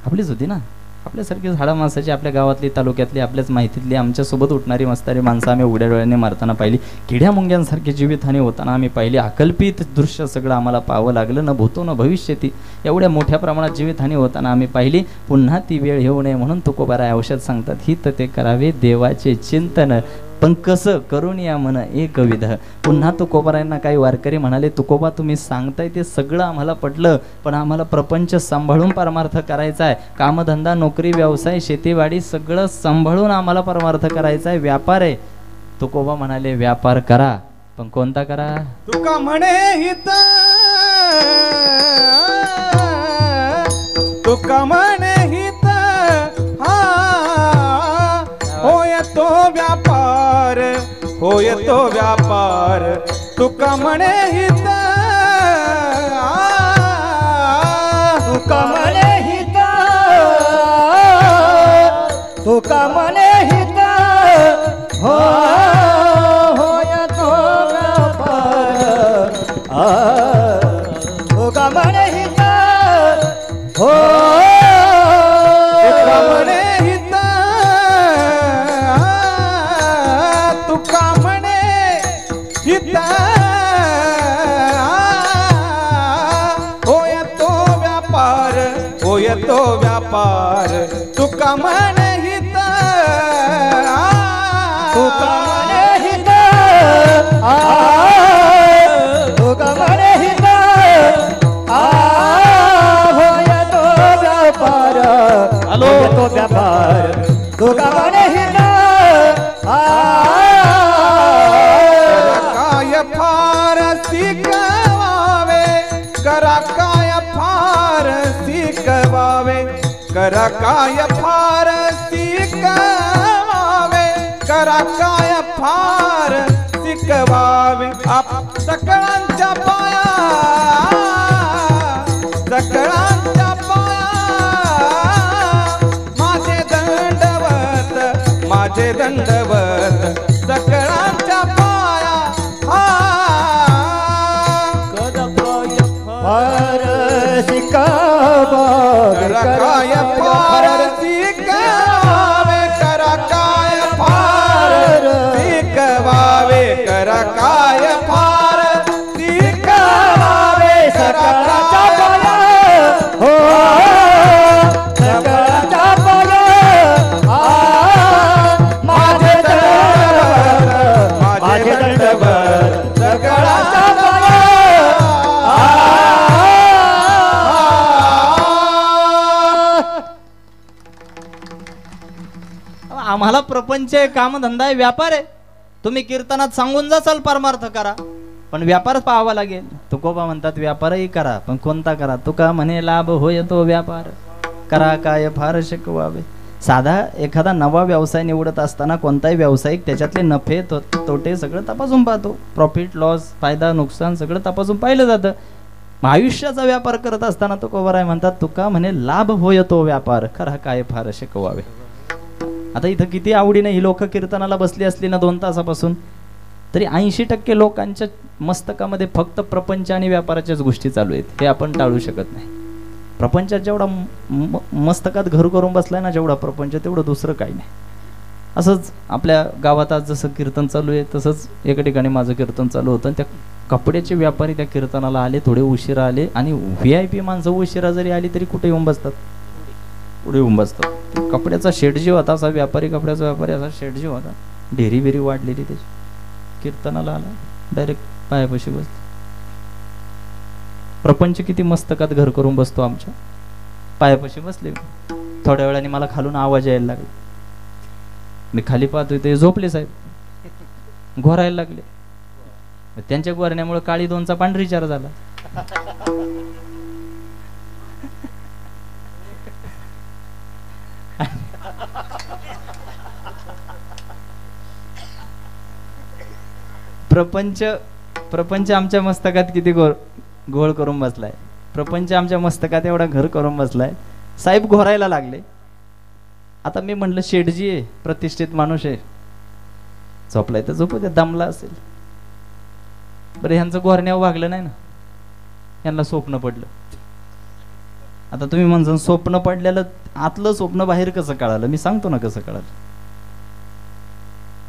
आपलीच होती ना. आपल्यासारखी झाडा माणसाची, आपल्या गावातली, तालुक्यातली, आपल्याच माहितीतली, आमच्यासोबत उठणारी मस्तारी माणसं आम्ही उघड्या डोळ्याने मारताना पाहिली. किड्या मुंग्यांसारखी जीवितहानी होताना आम्ही पाहिली. अकल्पित दृश्य सगळं आम्हाला पाहावं लागलं, न भूतो न भविष्यती. एवढ्या मोठ्या प्रमाणात जीवितहानी होताना आम्ही पाहिली. पुन्हा ती वेळ येऊ नये म्हणून तुकोबाराय औषध सांगतात, हित ते करावे देवाचे चिंतन, पण कसं करून या मन एक विध. पुन्हा तुकोबारायांना काही वारकरी म्हणाले, तुकोबा तुम्ही सांगताय ते सगळं आम्हाला पटलं, पण आम्हाला प्रपंच सांभाळून परमार्थ करायचा आहे. कामधंदा, नोकरी, व्यवसाय, शेतीवाडी सगळं सांभाळून आम्हाला परमार्थ करायचा आहे, व्यापार आहे. तुकोबा म्हणाले व्यापार करा, पण कोणता करा. तुका म्हणे हित, तुका म्हणे हित, होय तो व्यापार, होय तो व्यापार. तुका म्हणे हित, तुका म्हणे हित, तुका म्हणे हित, होय तो व्यापार. तुका म्हणे हित, हो तुका म्हणे हित, तुका म्हणे हित, होय तो व्यापार, होय तो व्यापार. तुका म्हणे हित, तुका म्हणे हित, तुका म्हणे हित, होय तो व्यापार, होय तो व्यापार. तुका म्हणे हित, काय फार शिकवावे, करा काय फार शिकवावे, करा काय फार शिकवावे, करा काय फार शिकवावे. आप सकळांच्या पाया, सकळांच्या पाया, माझे दंडवत, माझे दंडवत, सकळांच्या पाया. फार शिकावा, करा काय फार शिकवावे, करा काय फार शिकवावे, करा काय फार शिकवावे. सकळाच्या पाया, हो सकळाच्या पाया, माझे दंडवत, माझे दंडवत, सकळाच्या आम्हाला प्रपंच आहे, कामधंदा आहे, व्यापार आहे. तुम्ही कीर्तनात सांगून जाचाल परमार्थ करा, पण व्यापारच पाहावा लागेल. तुकोबा म्हणतात व्यापारही करा, पण कोणता करा. तुका म्हणे लाभ होय तो व्यापार, करा काय फार शिकवावे. साधा एखादा नवा व्यवसाय निवडत असताना कोणताही व्यावसायिक त्याच्यातले नफे तोटे सगळं तपासून पाहतो. प्रॉफिट लॉस, फायदा नुकसान सगळं तपासून पाहिलं जातं. आयुष्याचा व्यापार करत असताना तो कोवराय म्हणतात, तुका म्हणे लाभ होय तो व्यापार, खरा काय फार शिकवावे. आता इथं किती आवडीने ही लोक कीर्तनाला बसली असली ना 2 तासापासून, तरी 80% लोकांच्या मस्तकामध्ये फक्त प्रपंच आणि व्यापाराच्याच गोष्टी चालू आहेत. हे आपण टाळू शकत नाही. प्रपंचात जेवढा मस्तकात घर करून बसलाय ना, जेवढा प्रपंच तेवढं दुसरं काही नाही. असंच आपल्या गावात आज जसं कीर्तन चालू आहे तसंच एका ठिकाणी माझं कीर्तन चालू होतं. त्या कपड्याचे व्यापारी त्या कीर्तनाला आले, थोडे उशिरा आले आणि VIP माणसं उशिरा जरी आली तरी कुठे येऊन बसतात, पुढे येऊन बसतात. कपड्याचा शेडजी होता, असा व्यापारी, कपड्याचा व्यापारी असा शेडजी होता, ढेरी बिरी वाढलेली त्याची. कीर्तनाला आला, डायरेक्ट पायापाशी बसतो. प्रपंच किती मस्तकात घर करून बसतो, आमच्या पायापाशी बसले. थोड्या वेळाने मला खालून आवाज यायला लागला. मी खाली पाहतोय ते झोपले साहेब, घोरायला लागले. त्यांच्या गोरण्यामुळे काळी 2चा पांढरी 4 झाला. प्रपंच आमच्या मस्तकात किती घोळ करून बसलाय. प्रपंच आमच्या मस्तकात एवढा घर करून बसलाय. साहेब घोरायला लागले. आता मी म्हणलं शेठजी आहे, प्रतिष्ठित माणूस आहे, झोपलाय तर झोपू द्या, दमला असेल. बरं, ह्यांचं घोरण्यावर वागलं नाही ना, यांना स्वप्न पडलं. आता तुम्ही म्हणसान स्वप्न पडलेलं, आतलं स्वप्न बाहेर कसं कळालं? मी सांगतो ना कसं कळालं.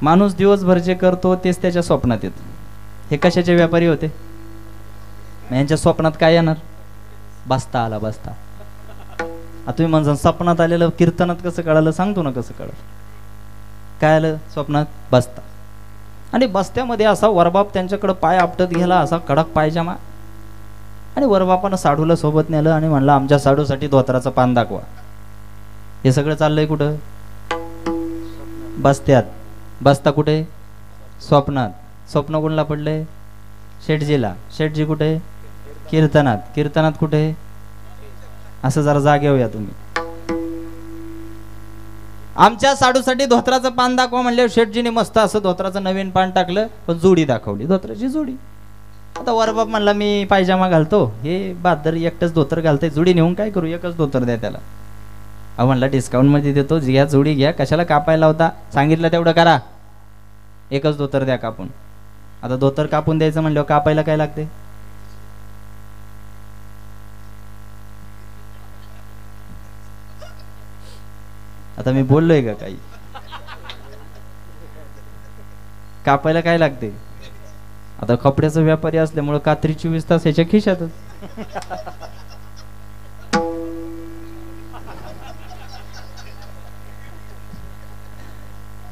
माणूस दिवसभर जे करतो तेच त्याच्या स्वप्नात येतं. हे कशाचे व्यापारी होते? यांच्या स्वप्नात काय येणार? बसता आला, बसता. आता तुम्ही म्हणसान स्वप्नात आलेलं कीर्तनात कसं कळालं? सांगतो ना कसं कळालं. काय आलं स्वप्नात? बसता. आणि बस्त्यामध्ये असा वरबाप त्यांच्याकडे पाय आपटत गेला, असा कडक पायजामा. आणि वरबापानं साडूला सोबत नेलं आणि म्हणलं, आमच्या साडूसाठी धोत्राचं पान दाखवा. हे सगळं चाललंय कुठं? बस्त्यात. बसता कुठे? स्वप्नात. स्वप्न कोणला पडले? शेठजीला. शेठजी कुठे? कीर्तनात. कीर्तनात कुठे? असं जरा जागे होया तुम्ही. आमच्या साडूसाठी धोत्राचं पान दाखवा म्हणले. शेठजीने मस्त असं धोत्राचं नवीन पान टाकलं, पण जोडी दाखवली, धोत्राची जोडी. आता वरबाप म्हणला, मी पायजामा घालतो, हे बहादर एकटंच धोतर घालतंय, जोडी नेऊन काय करू, एकच धोतर द्या त्याला. अहो म्हणला, डिस्काउंट मध्ये देतो, घ्या जोडी घ्या, कशाला कापायला होता, सांगितलं तेवढं करा, एकच धोतर द्या कापून. आता धोतर कापून द्यायचं म्हणल्यावर कापायला काय लागते? आता मी बोललोय का काही? कापायला काय लागते? आता कपड्याचा व्यापारी असल्यामुळे कात्री 24 तास ह्याच्या खिशातच.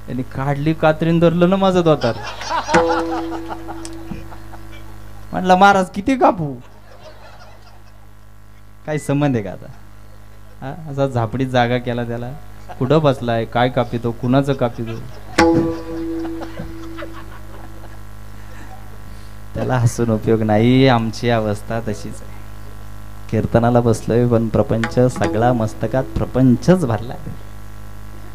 त्यांनी काढली कात्रीन, धरलं ना माझं धोतर. म्हणला, महाराज किती कापू? काही संबंध आहे का आता? असा झापडीत जागा केला त्याला. कुठं बसलाय, काय कापितो, कुणाचं कापितो? त्याला हसून उपयोग नाही. आमची अवस्था तशीच आहे. कीर्तनाला बसलोय पण प्रपंच सगळा मस्तकात प्रपंचच भरलाय.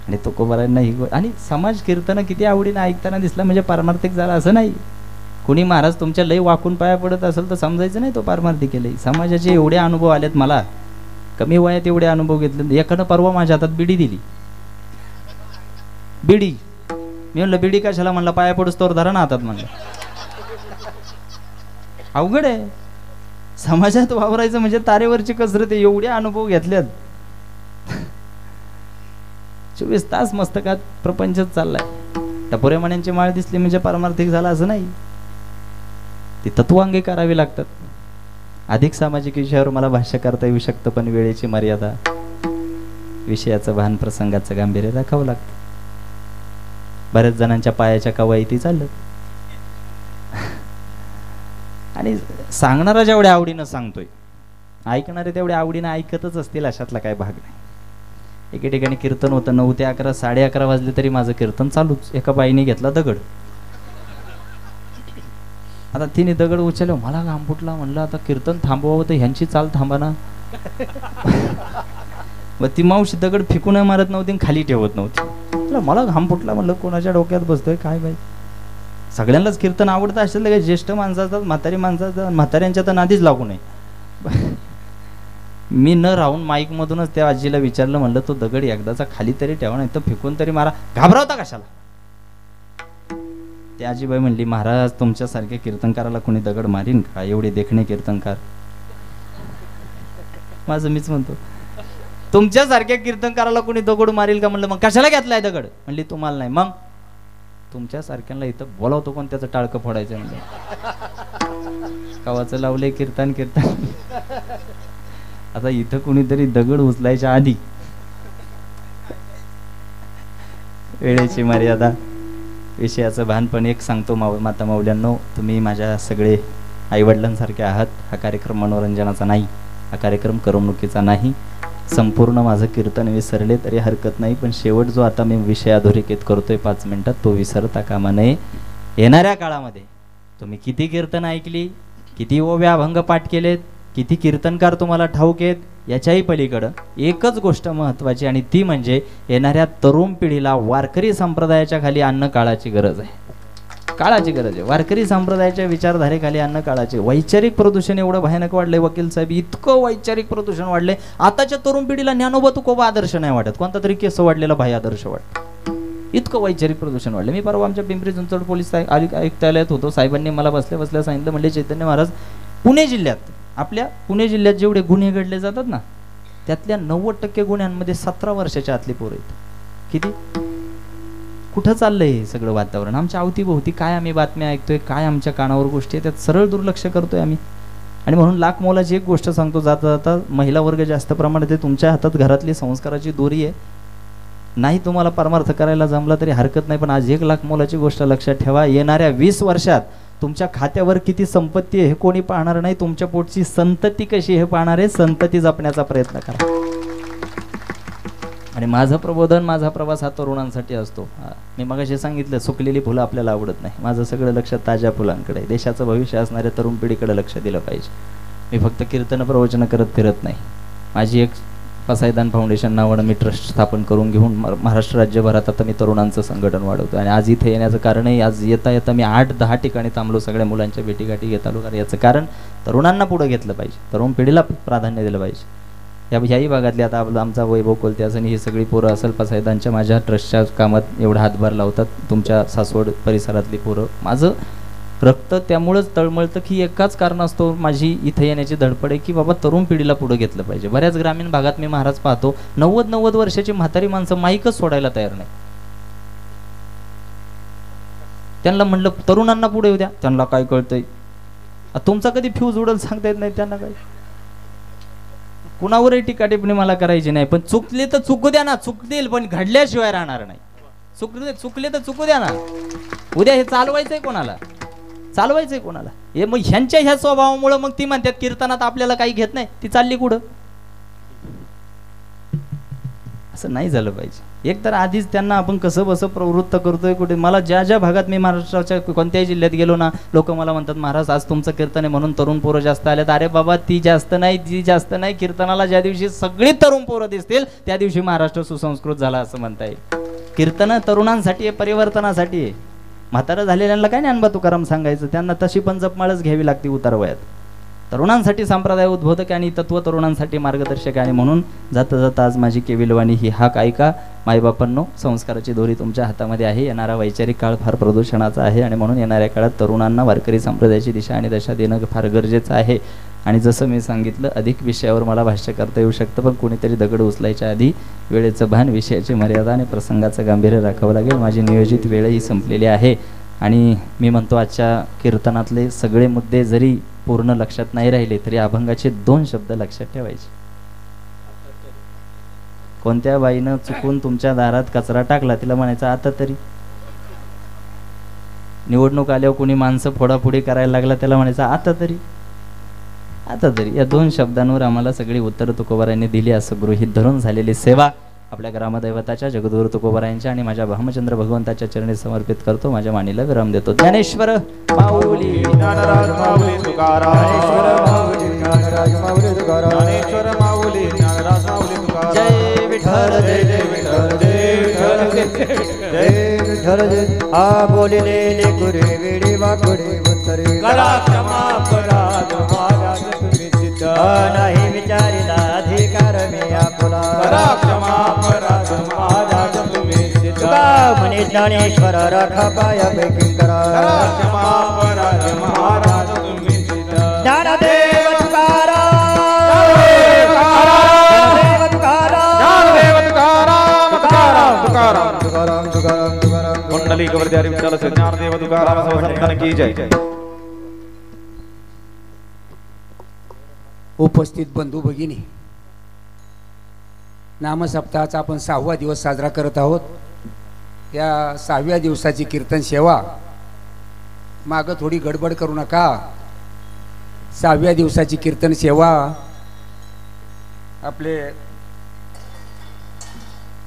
आणि तो कोबरांना ही आणि समाज कीर्तन किती आवडीने ऐकताना दिसला म्हणजे पारमार्थिक झाला असं नाही. कुणी महाराज तुमच्या लय वाकून पाया पडत असेल तर समजायचं नाही तो पारमार्थिक केलंय. समाजाचे एवढे अनुभव आलेत मला, कमी वयात एवढे अनुभव घेतले. एखादं परवा माझ्या हातात बिडी दिली, बिडी. मी म्हणलं, बिडी कशाला? म्हणलं, पाया पडूस तोर धरा ना हातात. म्हणलं, अवघड आहे समाजात वावरायचं म्हणजे तारेवरची कसरत आहे. एवढे अनुभव घेतल्यात. 24 तास मस्तकात प्रपंचच चाललाय. टपोरे मण्यांची माळ दिसली म्हणजे पारमार्थिक झाला असं नाही. ती तत्वांगी करावी लागतात. अधिक सामाजिक विषयावर मला भाष्य करता येऊ शकतं, पण वेळेची मर्यादा, विषयाचं भान, प्रसंगाचं गांभीर्य दाखवावं लागतं. बऱ्याच जणांच्या पायाच्या कवायती चालत. आणि सांगणारा जेवढ्या आवडीनं सांगतोय, ऐकणारे तेवढ्या आवडीनं ऐकतच असतील, अशातला काय भाग नाही. एके ठिकाणी कीर्तन होतं, 9 ते 11, 11:30 वाजले तरी माझं कीर्तन चालूच. एका बाईने घेतला दगड. आता तिने दगड उचललं, मला घाम फुटला. म्हणलं, आता कीर्तन थांबवावं तर ह्यांची चाल थांबाना. मग ती मावशी दगड फेकून मारत नव्हती आणि खाली ठेवत नव्हती. मला घाम फुटला, म्हणलं कोणाच्या डोक्यात बसतोय काय बाई. सगळ्यांनाच कीर्तन आवडतं असेल का, ज्येष्ठ माणसं असतात, म्हातारी माणसं असतात, म्हाताऱ्यांच्या तर नादीच लागू नये. मी न राहून माईक मधूनच त्या आजीला विचारलं, म्हणलं तो दगड एकदाचा खाली तरी ठेवा, नाही तर फेकून तरी मारा, घाबरवता कशाला. त्या आजीबाई म्हणली, महाराज तुमच्यासारखे कीर्तनकाराला कोणी दगड मारीन का, एवढे देखणे कीर्तनकार. माझं मीच म्हणतो, तुमच्यासारख्या कीर्तनकाराला कोणी दगड मारील का. म्हणलं मग कशाला घेतलाय दगड. म्हणली तुम्हाला नाही, मग तुमच्यासारख्यांना इथं बोलावतो कोण त्याचं टाळकं फोडायचं. म्हणजे कवाचं लावलंय कीर्तन कीर्तन. आता इथं कुणीतरी दगड उचलायच्या आधी वेळेची मर्यादा, विषयाचं भान. पण एक सांगतो माता माऊल्यांनो, तुम्ही माझ्या सगळे आईवडिलांसारखे आहात. हा कार्यक्रम मनोरंजनाचा नाही, हा कार्यक्रम करमणुकीचा नाही. संपूर्ण माझं कीर्तन विसरले तरी हरकत नाही, पण शेवट जो आता मी विषय अधोरेखित करतोय 5 मिनिटात, तो विसरता कामा नये. येणाऱ्या काळामध्ये तुम्ही किती कीर्तन ऐकली, किती ओव्या अभंग पाठ केलेत, किती कीर्तनकार तुम्हाला ठाऊक आहेत, याच्याही पलीकडं एकच गोष्ट महत्त्वाची, आणि ती म्हणजे येणाऱ्या तरुण पिढीला वारकरी संप्रदायाच्या खाली आणणं काळाची गरज आहे. काळाची गरज आहे. वारकरी संप्रदायाच्या विचारधारेखाली आणणं काळाचे. वैचारिक प्रदूषण एवढं भयानक वाढलंय वकील साहेब, इतकं वैचारिक प्रदूषण वाढलंय. आताच्या तरुण पिढीला ज्ञानोबा तुकोबा आदर्श नाही वाटत, कोणता तरी केस वाढलेला भाई आदर्श वाटत. इतकं वैचारिक प्रदूषण वाढलं. मी परवा आमच्या पिंपरी चिंचवड पोलीस आयुक्तालयात होतो, साहेबांनी मला बसल्या बसल्या सांगितलं, म्हणले चैतन्य महाराज, पुणे जिल्ह्यात, आपल्या पुणे जिल्ह्यात जेवढे गुन्हे घडले जातात ना, त्यातल्या 90% गुन्ह्यांमध्ये 17 वर्षाच्या आतली पोरं आहेत. किती, कुठं चाललंय हे सगळं वातावरण. आमच्या अवतीभोवती काय आम्ही बातम्या ऐकतोय, काय आमच्या कानावर गोष्टी आहेत, त्यात सरळ दुर्लक्ष करतोय आम्ही. आणि म्हणून लाख मोलाची एक गोष्ट सांगतो जाता जाता, महिला वर्ग जास्त प्रमाणात आहे, तुमच्या हातात घरातली संस्काराची दोरी आहे. नाही तुम्हाला परमार्थ करायला जमला तरी हरकत नाही, पण आज 1 लाख मोलाची गोष्ट लक्षात ठेवा. येणाऱ्या 20 वर्षात तुमच्या खात्यावर किती संपत्ती आहे हे कोणी पाहणार नाही, तुमच्या पोटची संतती कशी हे पाहणार आहे. संतती जपण्याचा प्रयत्न करा. आणि माझं प्रबोधन, माझा प्रवास हा तरुणांसाठी असतो. मी मगाशी सांगितलं, सुकलेली फुलं आपल्याला आवडत नाही. माझं सगळं लक्ष ताज्या फुलांकडे, देशाचं भविष्य असणाऱ्या तरुण पिढीकडे लक्ष दिलं पाहिजे. मी फक्त कीर्तन प्रवचन करत फिरत नाही. माझी एक पसायदान फाउंडेशन नावानं मी ट्रस्ट स्थापन करून घेऊन महाराष्ट्र राज्यभरात आता मी तरुणांचं संघटन वाढवतो. आणि आज इथे येण्याचं कारणही, आज येता येता मी 8-10 ठिकाणी थांबलो, सगळ्या मुलांच्या भेटीगाठी घेत आलो. कारण याचं कारण तरुणांना पुढं घेतलं पाहिजे, तरुण पिढीला प्राधान्य दिलं पाहिजे. ह्याही भागातली आता आमचा वैभव कोलते असेल, ही सगळी पोरं असेल पसायदानच्या माझ्या ट्रस्टच्या कामात एवढा हातभार लावतात. तुमच्या सासवड परिसरातली पोरं, माझं रक्त त्यामुळेच तळमळतं की एकाच कारण असतो माझी इथे येण्याची धडपड आहे की बाबा तरुण पिढीला पुढे घेतलं पाहिजे. बऱ्याच ग्रामीण भागात मी महाराज पाहतो, 90-90 वर्षाची म्हातारी माणसं माईकच सोडायला तयार नाही. त्यांना म्हणलं तरुणांना पुढे येऊ द्या, त्यांना काय कळतंय. तुमचा कधी फ्यूज उडल सांगता येत नाही त्यांना. काय कुणावरही टीका टिप्पणी मला करायची नाही, पण चुकले तर चुकू द्या ना, चुकतील पण घडल्याशिवाय राहणार नाही. चुकले तर चुकू द्या ना. उद्या हे चालवायचंय कोणाला, चालवायचंय कोणाला. हे मग ह्यांच्या ह्या स्वभावामुळे मग ती म्हणतात कीर्तनात आपल्याला काही घेत नाही, ती चालली कुठं. असं नाही झालं पाहिजे. एक तर आधीच त्यांना आपण कसं बसं प्रवृत्त करतोय कुठे. मला ज्या ज्या भागात मी महाराष्ट्राच्या कोणत्याही जिल्ह्यात गेलो ना, लोक मला म्हणतात महाराज आज तुमचं कीर्तन आहे म्हणून तरुण पोरं जास्त आलेत. अरे बाबा ती जास्त नाही. कीर्तनाला ज्या दिवशी सगळी तरुण पोरं दिसतील त्या दिवशी महाराष्ट्र सुसंस्कृत झाला असं म्हणता येईल. कीर्तन तरुणांसाठी आहे, परिवर्तनासाठी आहे. म्हातारं झालेल्यांना काय ज्ञानोबा तुकाराम सांगायचं, त्यांना तशी पण जपमाळच घ्यावी लागते उतार वयात. तरुणांसाठी संप्रदाय उद्बोधक आणि तत्व तरुणांसाठी मार्गदर्शक आहे. म्हणून जाता जाता आज माझी केविलवाणी ही हाक ऐका. मायबापांनो, संस्काराची दोरी तुमच्या हातामध्ये आहे. येणारा वैचारिक काळ फार प्रदूषणाचा आहे आणि म्हणून येणाऱ्या काळात तरुणांना वारकरी संप्रदायाची दिशा आणि दशा देणं फार गरजेचं आहे. आणि जसं मी सांगितलं, अधिक विषयावर मला भाष्य करता येऊ शकतं, पण कोणीतरी दगड उचलायच्या आधी वेळेचं भान, विषयाची मर्यादा आणि प्रसंगाचं गांभीर्य राखावं लागेल. माझी नियोजित वेळही संपलेली आहे आणि मी म्हणतो आजच्या कीर्तनातले सगळे मुद्दे जरी पूर्ण लक्षात नाही राहिले तरी अभंगाचे 2 शब्द लक्षात ठेवायचे. कोणत्या बाईनं चुकून तुमच्या दारात कचरा टाकला, तिला म्हणायचं आता तरी. निवडणूक आल्यावर कोणी माणसं फोडाफोडी करायला लागला, त्याला म्हणायचं आता तरी. या 2 शब्दांवर आम्हाला सगळी उत्तर तुकोबारायांनी दिली असं गृहीत धरून झालेली सेवा आपल्या ग्रामदैवताच्या जगद्गुरु तुकोबारायांच्या आणि माझ्या भामचंद्र भगवंताच्या चरणी समर्पित करतो. माझ्या मानीला विराम देतो. ज्ञानेश्वर माऊली, ज्ञानराज माऊली तुकाराम, ज्ञानेश्वर माऊली, ज्ञानराज माऊली तुकाराम, ज्ञानेश्वर माऊली, ज्ञानराज माऊली तुकाराम. जय विठ्ठल जय जय विठ्ठल जय विठ्ठल जय विठ्ठल जय आ बोलिलेले गुरे वेडी वाकुडे उत्तरे करा क्षमा अपराध महाराज तुम्ही सिद्ध नाही विचारिला अधिकार मी आपुला करा क्षमा अपराध महाराज तुम्ही सिद्ध म्हणे ज्ञानेश्वर राखा पाया पैकी करा करा क्षमा अपराध महाराज तुम्ही सिद्ध ज्ञानदेव तुकाराम कुंडली कवरती हरी विठ्ठल ज्ञानदेव तुकाराम संस्थान की जय. उपस्थित बंधू भगिनी, नामसप्ताहाचा आपण 6वा दिवस साजरा करत आहोत. या 6व्या दिवसाची कीर्तन सेवा मागं थोडी गडबड करू नका. 6व्या दिवसाची कीर्तन सेवा आपले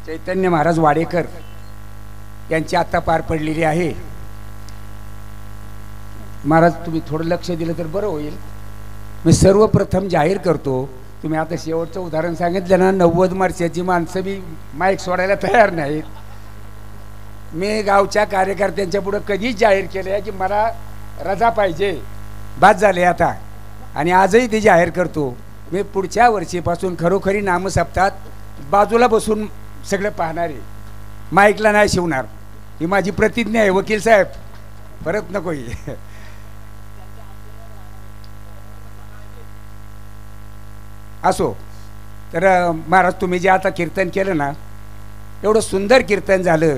चैतन्य महाराज वाडेकर यांची आता पार पडलेली आहे. महाराज तुम्ही थोडं लक्ष दिलं तर बरं होईल. मी सर्वप्रथम जाहीर करतो, तुम्ही आता शेवटचं उदाहरण सांगितलं ना, 90 वर्षाची माणसं बी माईक सोडायला तयार नाहीत. मी गावच्या कार्यकर्त्यांच्या पुढं कधीच जाहीर केलं आहे की मला रजा पाहिजे, बाद झाले आता. आणि आजही ते जाहीर करतो, मी पुढच्या वर्षीपासून खरोखरी नामसप्ताहात बाजूला बसून सगळं पाहणार आहे, माईकला नाही शिवणार. ही माझी प्रतिज्ञा आहे. वकील साहेब परत नको ये. असो तर महाराज तुम्ही जे आता कीर्तन केलं ना, एवढं सुंदर कीर्तन झालं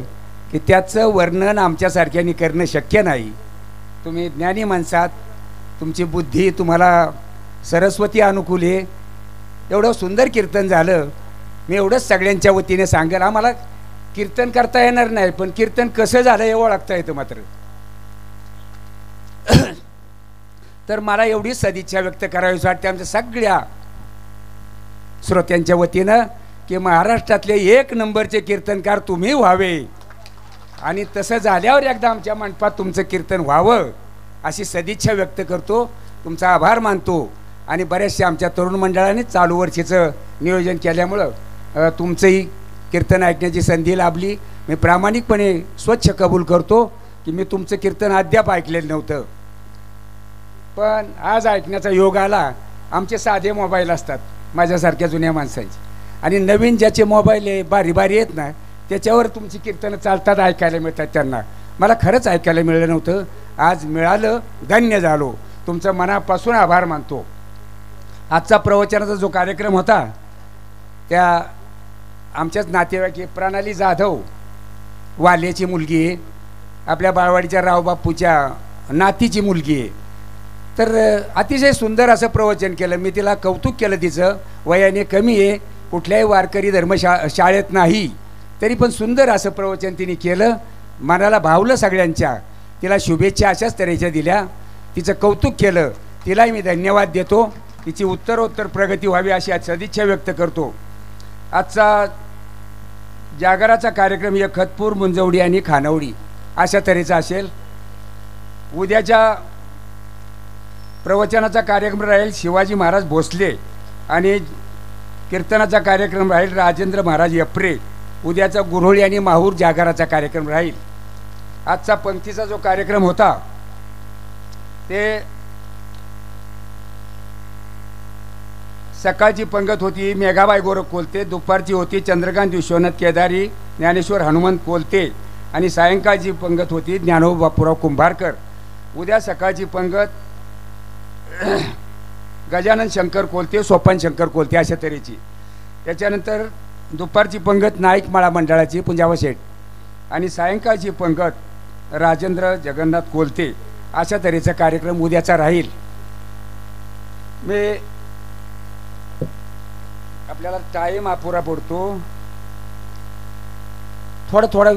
की त्याचं वर्णन आमच्यासारख्याने करणं शक्य नाही. तुम्ही ज्ञानी माणसात, तुमची बुद्धी तुम्हाला सरस्वती अनुकूल आहे. एवढं सुंदर कीर्तन झालं. मी एवढंच सगळ्यांच्या वतीने सांगेल, आम्हाला कीर्तन करता येणार नाही, पण कीर्तन कसं झालं हे ओळखता येतं मात्र. तर मला एवढीच सदिच्छा व्यक्त करावीशी वाटते आमच्या सगळ्या श्रोत्यांच्या वतीनं की महाराष्ट्रातले 1 नंबरचे कीर्तनकार तुम्ही व्हावे, आणि तसं झाल्यावर एकदा आमच्या मंडपात तुमचं कीर्तन व्हावं अशी सदिच्छा व्यक्त करतो. तुमचा आभार मानतो. आणि बऱ्याचशा आमच्या तरुण मंडळाने चालू वर्षीचं नियोजन केल्यामुळं तुमचंही कीर्तन ऐकण्याची संधी लाभली. मी प्रामाणिकपणे स्वच्छ कबूल करतो की मी तुमचं कीर्तन अद्याप ऐकलेलं नव्हतं, पण आज ऐकण्याचा योग आला. आमचे साधे मोबाईल असतात माझ्यासारख्या जुन्या माणसांचे, आणि नवीन ज्याचे मोबाईल आहे बारी बारी आहेत ना, त्याच्यावर तुमची कीर्तनं चालतात, ऐकायला मिळतात. त्यांना मला खरंच ऐकायला मिळलं नव्हतं, आज मिळालं, धन्य झालो. तुमचं मनापासून आभार मानतो. आजचा प्रवचनाचा जो कार्यक्रम होता त्या आमच्याच नातेवाईक प्रणाली जाधव वाल्याची मुलगी आहे, आपल्या बाळवाडीच्या रावबापूच्या नातीची मुलगी आहे. तर अतिशय सुंदर असं प्रवचन केलं. मी तिला कौतुक केलं. तिचं वयाने कमी आहे, कुठल्याही वारकरी शाळेत नाही, तरी पण सुंदर असं प्रवचन तिने केलं. मनाला भावलं सगळ्यांच्या. तिला शुभेच्छा अशाच तऱ्हेच्या दिल्या, तिचं कौतुक केलं. तिलाही मी धन्यवाद देतो. तिची उत्तरोत्तर प्रगती व्हावी अशी सदिच्छा व्यक्त करतो. आजचा जागराचा कार्यक्रम हे खतपूर, मुंजवडी आणि खानवडी अशा तऱ्हेचा असेल. उद्याच्या प्रवचनाचा कार्यक्रम राहील शिवाजी महाराज भोसले, आणि कीर्तनाचा कार्यक्रम राहील राजेंद्र महाराज यप्रे. उद्याचा गुऱ्होळी आणि माहूर जागराचा कार्यक्रम राहील. आजचा पंक्तीचा जो कार्यक्रम होता ते सकाळची पंगत होती मेघाबाई गोरख कोलते, दुपारची होती चंद्रकांत विश्वनाथ केदारी, ज्ञानेश्वर हनुमंत कोलते, आणि सायंकाळची पंगत होती ज्ञानोबा बापूराव कुंभारकर. उद्या सकाळची पंगत गजानन शंकर कोलते, सोपान शंकर कोलते अशा तऱ्हेची. त्याच्यानंतर दुपारची पंगत नाईक माळा मंडळाची पुंजावा शेठ, आणि सायंकाळची पंगत राजेंद्र जगन्नाथ कोलते अशा तऱ्हेचा कार्यक्रम उद्याचा राहील. मी आपल्याला टाईम अपुरा पडतो, थोडा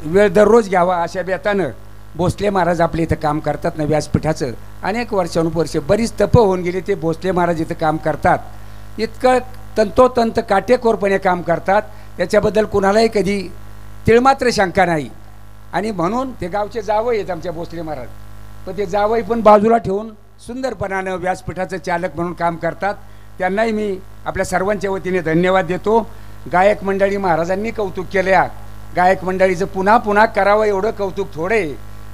वेळ दररोज घ्यावा अशा बेतानं भोसले महाराज आपले इथं काम करतात ना व्यासपीठाचं. अनेक वर्षानुवर्षे बरीच तप होऊन गेली ते भोसले महाराज इथं काम करतात. इतकं तंतोतंत काटेकोरपणे काम करतात, त्याच्याबद्दल कुणालाही कधी तिळमात्र शंका नाही. आणि म्हणून ते गावचे जावई आहेत आमच्या भोसले महाराज, पण ते जावई पण बाजूला ठेवून सुंदरपणानं व्यासपीठाचं चालक म्हणून काम करतात. त्यांनाही मी आपल्या सर्वांच्या वतीने धन्यवाद देतो. गायक मंडळी महाराजांनी कौतुक केल्या. गायक मंडळीचं पुन्हा पुन्हा करावं एवढं कौतुक थोडे.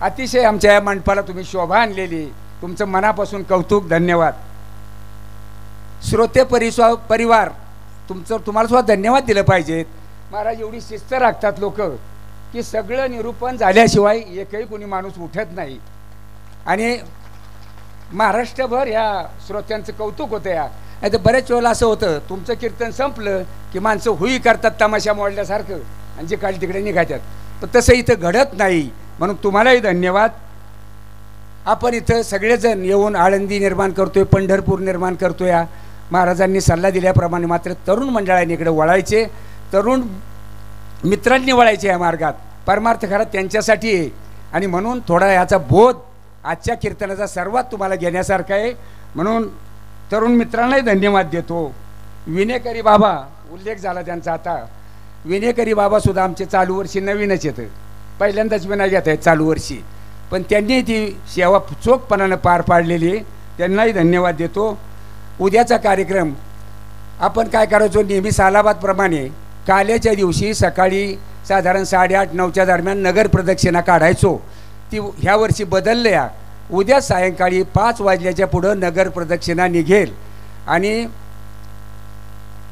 अतिशय आमच्या या मंडपाला तुम्ही शोभा आणलेली. तुमचं मनापासून कौतुक, धन्यवाद. श्रोते परिवार तुम्हाला सुद्धा धन्यवाद दिलं पाहिजेत. महाराज एवढी शिस्त राखतात लोक की सगळं निरूपण झाल्याशिवाय एकही कोणी माणूस उठत नाही. आणि महाराष्ट्रभर ह्या श्रोत्यांचं कौतुक होतं. या नाही तर बऱ्याच वेळेला असं होतं तुमचं कीर्तन संपलं की माणसं हुई करतात तमाशा मोडल्यासारखं आणि जे काल तिकडे निघायच्यात. पण तसं इथं घडत नाही. म्हणून तुम्हालाही धन्यवाद. आपण इथं सगळेजण येऊन आळंदी निर्माण करतोय, पंढरपूर निर्माण करतोय. या महाराजांनी सल्ला दिल्याप्रमाणे मात्र तरुण मंडळांनी इकडे वळायचे, तरुण मित्रांनी वळायचे या मार्गात. परमार्थ खरा त्यांच्यासाठी आहे. आणि म्हणून थोडा याचा बोध आजच्या कीर्तनाचा सर्वात तुम्हाला घेण्यासारखा आहे. म्हणून तरुण मित्रांनाही धन्यवाद देतो. विनेकरी बाबा उल्लेख झाला त्यांचा. आता विनेकरी बाबासुद्धा आमचे चालू वर्षी नवीनच येतं, पहिल्यांदाच विना घेत आहेत चालू वर्षी. पण त्यांनी ती सेवा चोखपणानं पार पाडलेली आहे. त्यांनाही धन्यवाद देतो. उद्याचा कार्यक्रम आपण काय करायचो नेहमी सालाबादप्रमाणे काल्याच्या दिवशी सकाळी साधारण 8:30-9च्या दरम्यान नगर प्रदक्षिणा काढायचो. ती ह्या वर्षी बदललं. या उद्या सायंकाळी 5 वाजल्याच्या पुढं नगर प्रदक्षिणा निघेल आणि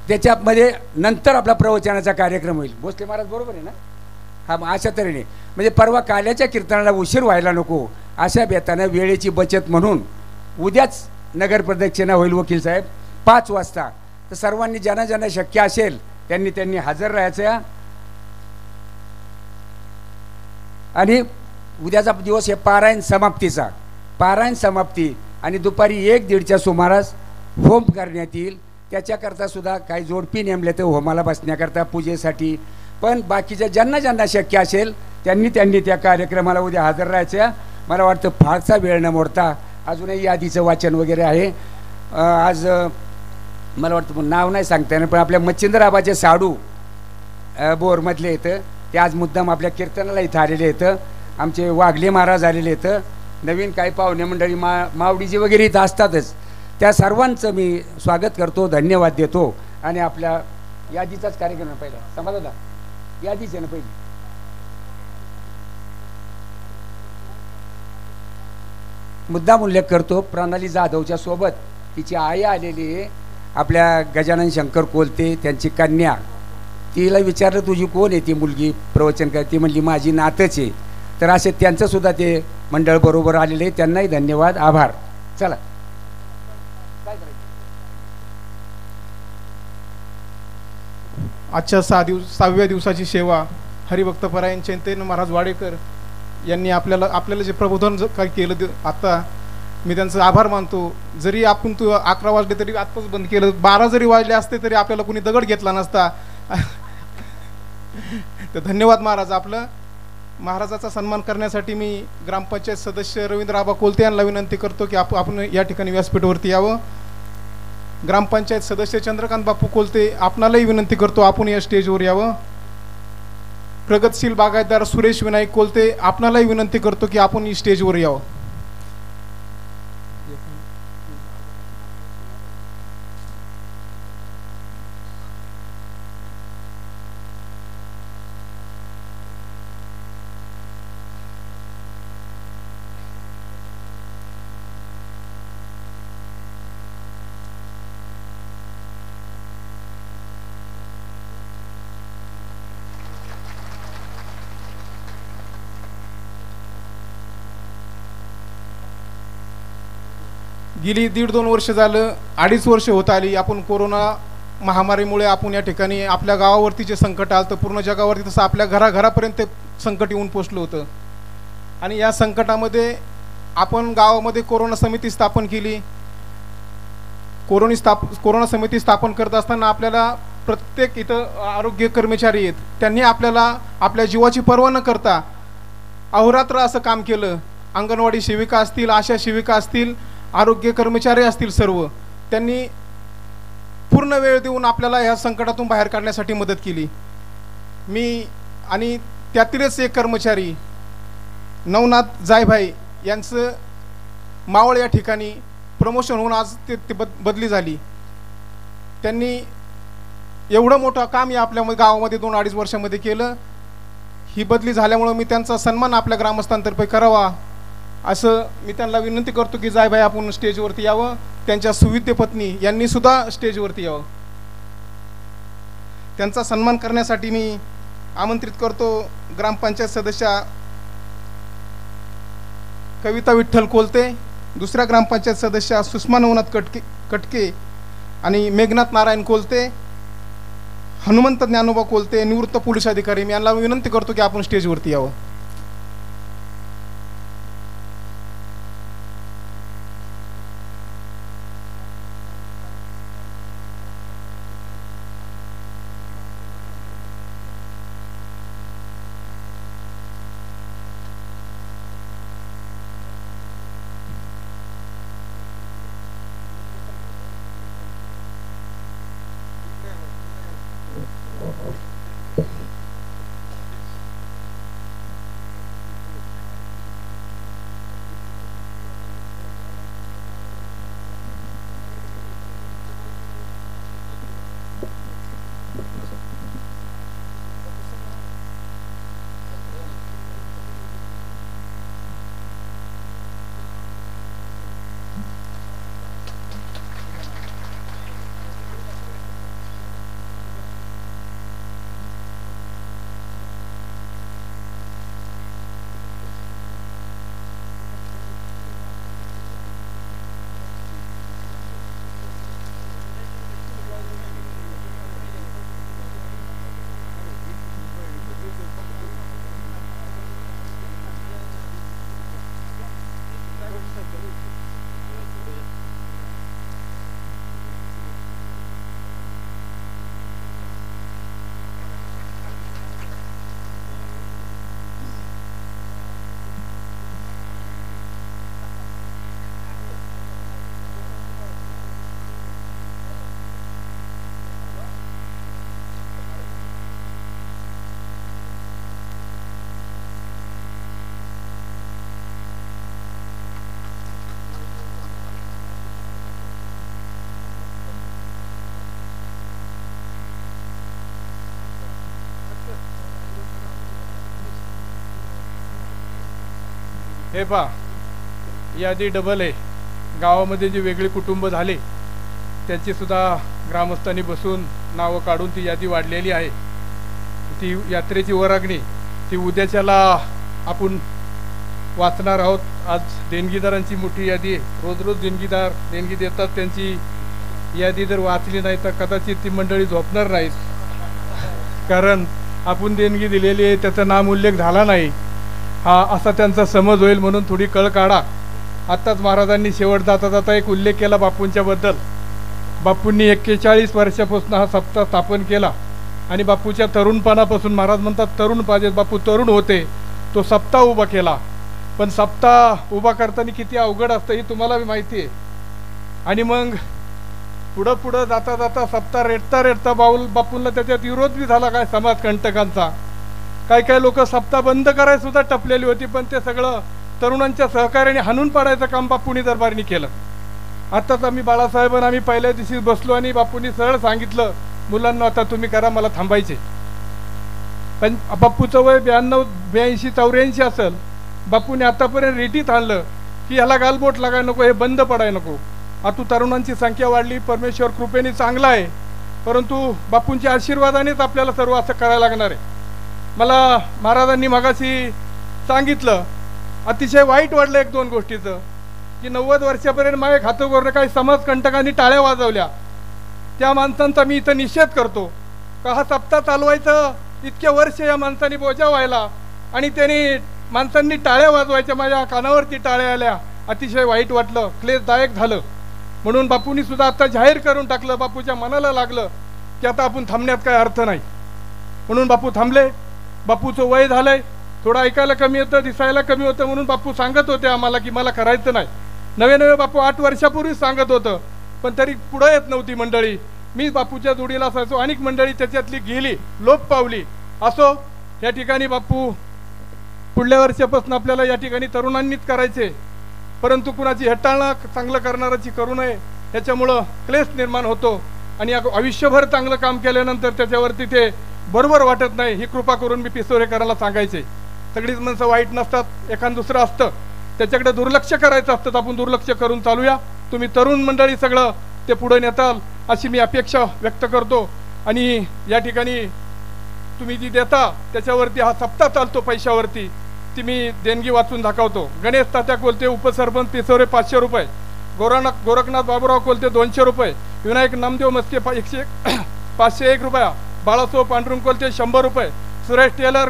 त्याच्यामध्ये नंतर आपला प्रवचनाचा कार्यक्रम होईल. भोसले महाराज बरोबर आहे ना? हा, अशा तऱ्हेने म्हणजे परवा काल्याच्या कीर्तनाला उशीर व्हायला नको अशा बेतानं वेळेची बचत म्हणून उद्याच नगर प्रदक्षिणा होईल वकील साहेब 5 वाजता. तर सर्वांनी ज्यांना ज्यांना शक्य असेल त्यांनी हजर राहायचं. आणि उद्याचा दिवस हे पारायण समाप्तीचा, पारायण समाप्ती आणि दुपारी 1-1:30च्या सुमारास होम करण्यात येईल. त्याच्याकरता सुद्धा काही जोडपी नेमले तर होमाला बसण्याकरता पूजेसाठी. पण बाकीच्या ज्यांना ज्यांना शक्य असेल त्यांनी त्या कार्यक्रमाला उद्या हजर राहायचं. मला वाटतं फारसा वेळ न मोडता अजूनही यादीचं वाचन वगैरे आहे. आज मला वाटतं नाव नाही सांगता येणार पण आपल्या मच्छिंद्राबाचे साडू बोरमधले येतं ते आज मुद्दाम आपल्या कीर्तनाला इथं आलेले येतं. आमचे वाघले महाराज आलेले येतं. नवीन काही पाहुणे मंडळी मावडीजी वगैरे इथं असतातच. त्या सर्वांचं मी स्वागत करतो, धन्यवाद देतो. आणि आपल्या यादीचाच कार्यक्रम पहिला समाजाला यादीच आहे ना पहिली. मुद्दाम उल्लेख करतो प्रणाली जाधवच्या सोबत तिची आई आलेली आहे, आपल्या गजानन शंकर कोलते त्यांची कन्या. तिला विचारलं तुझी कोण आहे ती मुलगी प्रवचन करते, म्हणली माझी नातच आहे. तर असे त्यांचं सुद्धा ते मंडळ बरोबर आलेले, त्यांनाही धन्यवाद, आभार. चला आजच्या 6व्या दिवसाची सेवा हरिभक्तपरायण चैतन्य महाराज वाडेकर यांनी आपल्याला जे प्रबोधन काय केलं आता मी त्यांचा आभार मानतो. जरी आपण 11 वाजले तरी आत्ताच बंद केलं, 12 जरी वाजले असते तरी आपल्याला कुणी दगड घेतला नसता. तर धन्यवाद महाराज. आपलं महाराजाचा सन्मान करण्यासाठी मी ग्रामपंचायत सदस्य रवींद्र आबा कोलते यांना विनंती करतो की आपण या ठिकाणी व्यासपीठावरती यावं. ग्रामपंचायत सदस्य चंद्रकांत बापू कोलते आपणालाही विनंती करतो आपण या स्टेजवर यावं. प्रगतशील बागायतदार सुरेश विनायक कोलते आपणालाही विनंती करतो की आपण या स्टेजवर यावं. गेली 1.5-2 वर्ष झालं, 2.5 वर्ष होत आली. आपण कोरोना महामारीमुळे आपण या ठिकाणी आपल्या गावावरती जे संकट आलं तर पूर्ण जगावरती तसं आपल्या घरापर्यंत संकट येऊन पोचलं होतं. आणि या संकटामध्ये आपण गावामध्ये कोरोना समिती स्थापन केली. कोरोना समिती स्थापन करत असताना आपल्याला प्रत्येक इथं आरोग्य कर्मचारी आहेत, त्यांनी आपल्याला आपल्या जीवाची पर्वा न करता अहोरात्र असं काम केलं. अंगणवाडी सेविका असतील, आशा सेविका असतील, आरोग्य कर्मचारी असतील, सर्व त्यांनी पूर्ण वेळ देऊन आपल्याला ह्या संकटातून बाहेर काढण्यासाठी मदत केली. मी आणि त्यातीलच एक कर्मचारी नवनाथ जायभाई यांचं मावळ या ठिकाणी प्रमोशन होऊन आज ते बदली झाली. त्यांनी एवढं मोठं काम या आपल्या गावामध्ये 2-2.5 वर्षामध्ये केलं. ही बदली झाल्यामुळं मी त्यांचा सन्मान आपल्या ग्रामस्थांतर्फे करावा असं मी त्यांना विनंती करतो की जायबाई आपण स्टेजवरती यावं. त्यांच्या सुविद्य पत्नी यांनी सुद्धा स्टेजवरती यावं. त्यांचा सन्मान करण्यासाठी मी आमंत्रित करतो ग्रामपंचायत सदस्या कविता विठ्ठल कोलते, दुसऱ्या ग्रामपंचायत सदस्या सुषमा नवनाथ कटके आणि मेघनाथ नारायण कोलते, हनुमंत ज्ञानोबा कोलते, निवृत्त पोलीस अधिकारी. मी यांना विनंती करतो की आपण स्टेजवरती यावं. हे पहा, यादी डबल आहे. गावामध्ये जे वेगळे कुटुंब झाले त्यांची सुद्धा ग्रामस्थांनी बसून नावं काढून ती यादी वाढलेली आहे. ती यात्रेची वर्गणी ती उद्याच्याला आपण वाचणार आहोत. आज देणगीदारांची मोठी यादी आहे. रोज रोज देणगीदार देणगी देतात. त्यांची यादी जर वाचली नाही तर कदाचित ती मंडळी झोपणार नाहीत, कारण आपण देणगी दिलेली आहे त्याचा नामोल्लेख झाला नाही हा असा त्यांचा समज होईल, म्हणून थोडी कळ काढा. आत्ताच महाराजांनी शेवट जाता जाता एक उल्लेख केला बापूंच्या बद्दल. बापूंनी 41 वर्षापासून हा सप्ताह स्थापन केला आणि बापूच्या तरुणपणापासून महाराज म्हणतात तरुण पाहिजे, बापू तरुण होते, तो सप्ताह उभा केला. पण सप्ताह उभा करताना किती अवघड असतं ही तुम्हाला बी माहिती आहे. आणि मग पुढं पुढं जाता जाता सप्ताह रेटता रेटता बापूंना त्याच्यात विरोध बी झाला काय समाजकंटकांचा. काही लोक सप्ताह बंद करायला सुद्धा टपलेली होती, पण ते सगळं तरुणांच्या सहकार्याने हाणून पाडायचं काम बापूंनी दरबारनी केलं. आत्ताच आम्ही बाळासाहेबांना आम्ही पहिल्या दिवशी बसलो आणि बापूंनी सरळ सांगितलं मुलांना आता तुम्ही करा, मला थांबायचे. पण बापूचं वय 92, 82, 84 असेल. बापूने आतापर्यंत रेटीत आणलं की ह्याला गालबोट लागाय नको, हे बंद पडाय नको. आता तरुणांची संख्या वाढली, परमेश्वर कृपेने चांगला आहे, परंतु बापूंच्या आशीर्वादानेच आपल्याला सर्व असं करायला लागणार आहे. मला महाराजांनी मगाशी सांगितलं, अतिशय वाईट वाटलं 1-2 गोष्टीचं, की 90 वर्षापर्यंत माझ्या खातोवर काही समाजकंटकांनी टाळ्या वाजवल्या. त्या माणसांचा मी इथं निषेध करतो का हा सप्ताह चालवायचं इतके वर्ष या माणसांनी बोजा व्हायला आणि त्यांनी माणसांनी टाळ्या वाजवायच्या, माझ्या कानावरती टाळ्या आल्या. अतिशय वाईट वाटलं, क्लेशदायक झालं. म्हणून बापूंनी सुद्धा आता जाहीर करून टाकलं, बापूच्या मनाला लागलं की आता आपण थांबण्यात काय अर्थ नाही. म्हणून बापू थांबले. बापूचं वय झालंय, थोडं ऐकायला कमी होतं, दिसायला कमी होतं, म्हणून बापू सांगत होते आम्हाला की मला करायचं नाही. नवे बापू 8 वर्षापूर्वी सांगत होतं, पण तरी पुढं येत नव्हती मंडळी. मी बापूच्या जोडीला असायचो, अनेक मंडळी त्याच्यातली गेली, लोप पावली. असो, या ठिकाणी बापू पुढल्या वर्षापासून आपल्याला या ठिकाणी तरुणांनीच करायचे, परंतु कुणाची हेटाळणं चांगलं करणाराची करू नये, याच्यामुळं क्लेश निर्माण होतो. आणि आयुष्यभर चांगलं काम केल्यानंतर त्याच्यावरती ते बरोबर वाटत नाही, ही कृपा करून मी पिसोरेकरांना सांगायचे. सगळीच माणसं वाईट नसतात, एखाद दुसरं असतं त्याच्याकडे दुर्लक्ष करायचं असतं, आपण दुर्लक्ष करून चालूया. तुम्ही तरुण मंडळी सगळं ते पुढे नेताल अशी मी अपेक्षा व्यक्त करतो. आणि या ठिकाणी तुम्ही जी देता त्याच्यावरती हा सप्ताह चालतो पैशावरती, ती मी देणगी वाचून दाखवतो. गणेश तात्या कोलते उपसरपंच पिसोरे 500 रुपये, गोरखनाथ बाबूराव कोलते 200 रुपये, विनायक नामदेव मस्के 501 रुपया, बाळासाहेब पांडुरंग कोलते 100 रुपये, सुरेश टेलर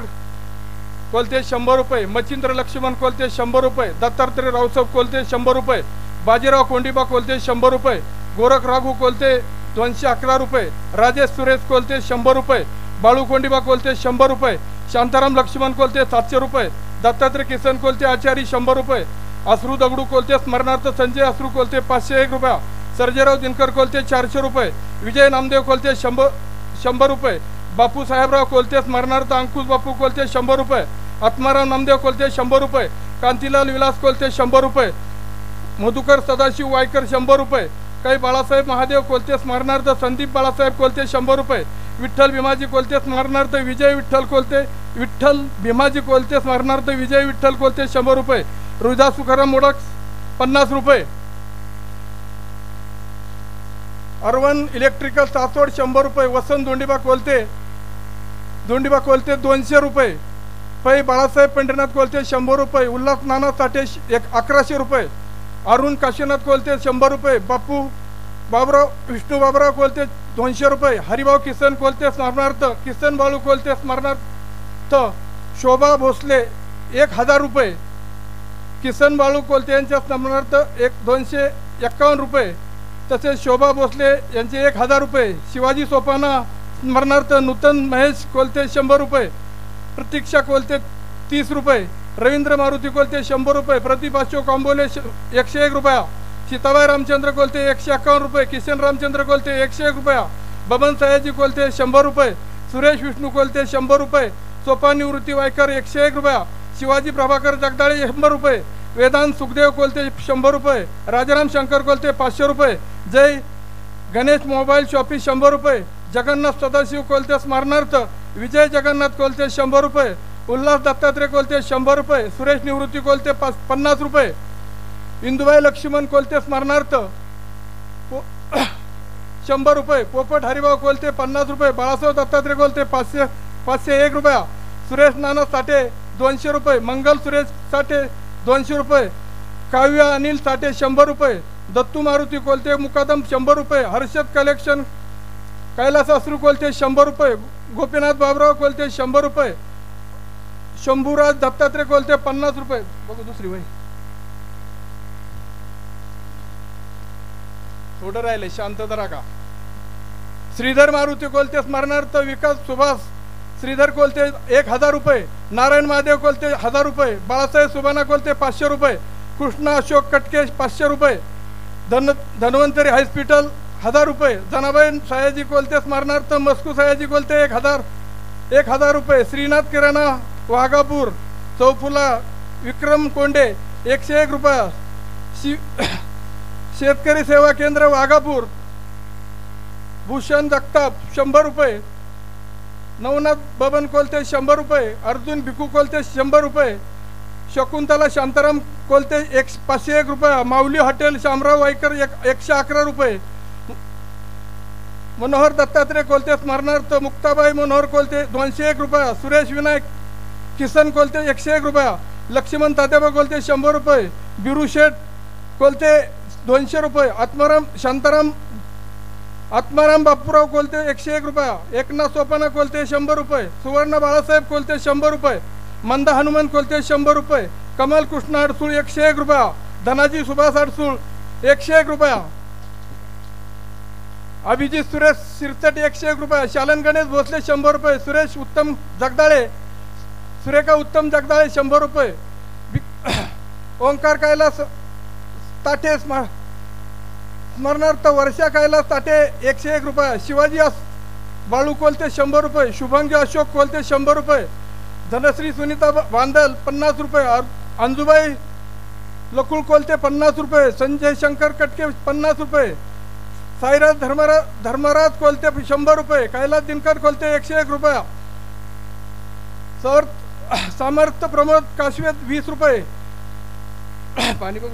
कोलते 100 रुपये, मच्छिंद्र लक्ष्मण कोलते 100 रुपये, दत्तात्रय रावसाहेब कोलते 100 रुपये, बाजीराव कोंडीबा कोलते 100 रुपये, गोरख राघू कोलते 211 रुपये, राजेश सुरेश कोलते 100 रुपये, बाळू कोंडीबा कोलते 100 रुपये, शांताराम लक्ष्मण कोलते 700 रुपये, दत्तात्रय किसन कोलते आचारी 100 रुपये, अश्रू दगडू कोलते स्मरणार्थ संजय अश्रू कोलते 501 रुपया, सर्जेराव दिनकर कोलते 400 रुपये, विजय नामदेव कोलते 100 रुपये, बापू साहेबराव कोलते स्मरणार्थ अंकुश बापू कोलते 100 रुपये, आत्माराम नामदेव कोलते 100 रुपये, कांतीलाल विलास कोलते 100 रुपये, मधुकर सदाशिव वायकर 100 रुपये, काही बाळासाहेब महादेव कोलते स्मरणार्थ संदीप बाळासाहेब कोलते 100 रुपये, विठ्ठल भीमाजी कोलते स्मरणार्थ विजय विठ्ठल भीमाजी कोलते स्मरणार्थ विजय विठ्ठल कोलते 100 रुपये, रोहिदास सुखाराम मोडक 50 रुपये, अरवन इलेक्ट्रिकल सासवड 100 रुपये, वसंत दोंडीबा कोलते 200 रुपये, पै बाळासाहेब पंढरीनाथ कोलते 100 रुपये, उल्हास नाना साठे 1100 रुपये, अरुण काशीनाथ कोलते 100 रुपये, विष्णू बाबराव कोलते 200 रुपये, हरिभाऊ किसन कोलते स्मरणार्थ किसन बाळू कोलते स्मरणार्थ शोभा भोसले 1000 रुपये, किसन बाळू कोलते यांच्या स्मरणार्थ 251 रुपये, तसेच शोभा भोसले यांचे 1000 रुपये, शिवाजी सोपाना स्मरणार्थ नूतन महेश कोलते 100 रुपये, प्रतीक्षा कोलते 30 रुपये, रवींद्र मारुती कोलते 100 रुपये, प्रदीप अशोक आंबोले 101 रुपया, सीताबाई रामचंद्र कोलते 151 रुपये, किशन रामचंद्र कोलते 101 रुपया, बबन सयाजी कोलते 100 रुपये, सुरेश विष्णू कोलते 100 रुपये, सोपान निवृत्ती वायकर 101 रुपया, शिवाजी प्रभाकर जगदाळे 100 रुपये, वेदांत सुखदेव कोलते 100 रुपये, राजाराम शंकर कोलते 500 रुपये, जय गणेश मोबाईल शॉपीस 100 रुपये, जगन्नाथ सदाशिव कोलते स्मरणार्थ विजय जगन्नाथ कोलते 100 रुपये, उल्हास दत्तात्रय कोलते 100 रुपये, सुरेश निवृत्ती कोलते 50 रुपये, इंदुबाई लक्ष्मण कोलते स्मरणार्थ 100 रुपये, पोपट हरिभाऊ कोलते 50 रुपये, बाळासाहेब दत्तात्रय कोलते 501 रुपया, सुरेश नाना साठे 200 रुपये, मंगल सुरेश साठे 200 रुपये, काव्य अनिल साठे 100 रुपये, दत्तू मारुती कोलते मुकादम 100 रुपये, हर्षद कलेक्शन कैलास अश्रू कोलते 100 रुपये, गोपीनाथ बाबराव कोलते 100 रुपये, शंभूराज दत्तात्रय कोलते 50 रुपये. बघू दुसरी वही थोडं राहिले, शांतता राखा. श्रीधर मारुती कोलते स्मरणार्थ विकास सुभाष श्रीधर कोलते 1000 रुपये, नारायण महादेव कोलते 1000 रुपये, बाळासाहेब सुभाना कोलते 500 रुपये, कृष्णा अशोक कटके 500 रुपये, धन्वंतरी हॉस्पिटल 1000 रुपये, जनाबाई सयाजी कोलते स्मरणार्थ मस्कू सयाजी कोलते 1000 रुपये, श्रीनाथ किराणा वाघापूर चौफुला विक्रम कोंडे 101 रुपया, शेतकरी सेवा केंद्र वाघापूर भूषण जगताप 100 रुपये, नवनाथ बबन कोलते 100 रुपये, अर्जुन भिकू कोलते 100 रुपये, शकुंतला शांताराम कोलते 501 रुपया, माऊली हॉटेल शामराव वायकर 111 रुपये, मनोहर दत्तात्रय कोलते स्मरणार्थ मुक्ताबाई मनोहर कोलते 201 रुपया, सुरेश विनायक किसन कोलते 101 रुपया, लक्ष्मण तात्याबा कोलते 100 रुपये, बिरू शेठ कोलते 200 रुपये, आत्माराम बापूराव कोलते 101 रुपया, एकनाथ सोपाना कोलते 100 रुपये, सुवर्ण बाळासाहेब कोलते 100 रुपये, मंदा हनुमान कोलते 100 रुपये, कमल कृष्ण अडसूळ 101 रुपया, धनाजी सुभाष अडसूळ 101 रुपया, अभिजित सुरेश शिरसट 101 रुपया, शालन गणेश भोसले 100 रुपये, सुरेखा उत्तम जगदाळे 100 रुपये, ओंकार कैलास ताठे स्मरणार्थ वर्षा कैलास ताठे 101 रुपये, शिवाजी बाळू कोलते 100 रुपये, शुभांगी अशोक कोलते 100 रुपये, धनश्री सुनीता बांदल 50 रुपये, अंजुबाई लकुळ कोलते 50 रुपये, संजय शंकर कटके 50 रुपये, साईराज धर्मराज कोलते 100 रुपये, कैलास दिनकर कोलते 101 रुपया, सामर्थ प्रमोद काशवेत 20 रुपये, पाणी बघू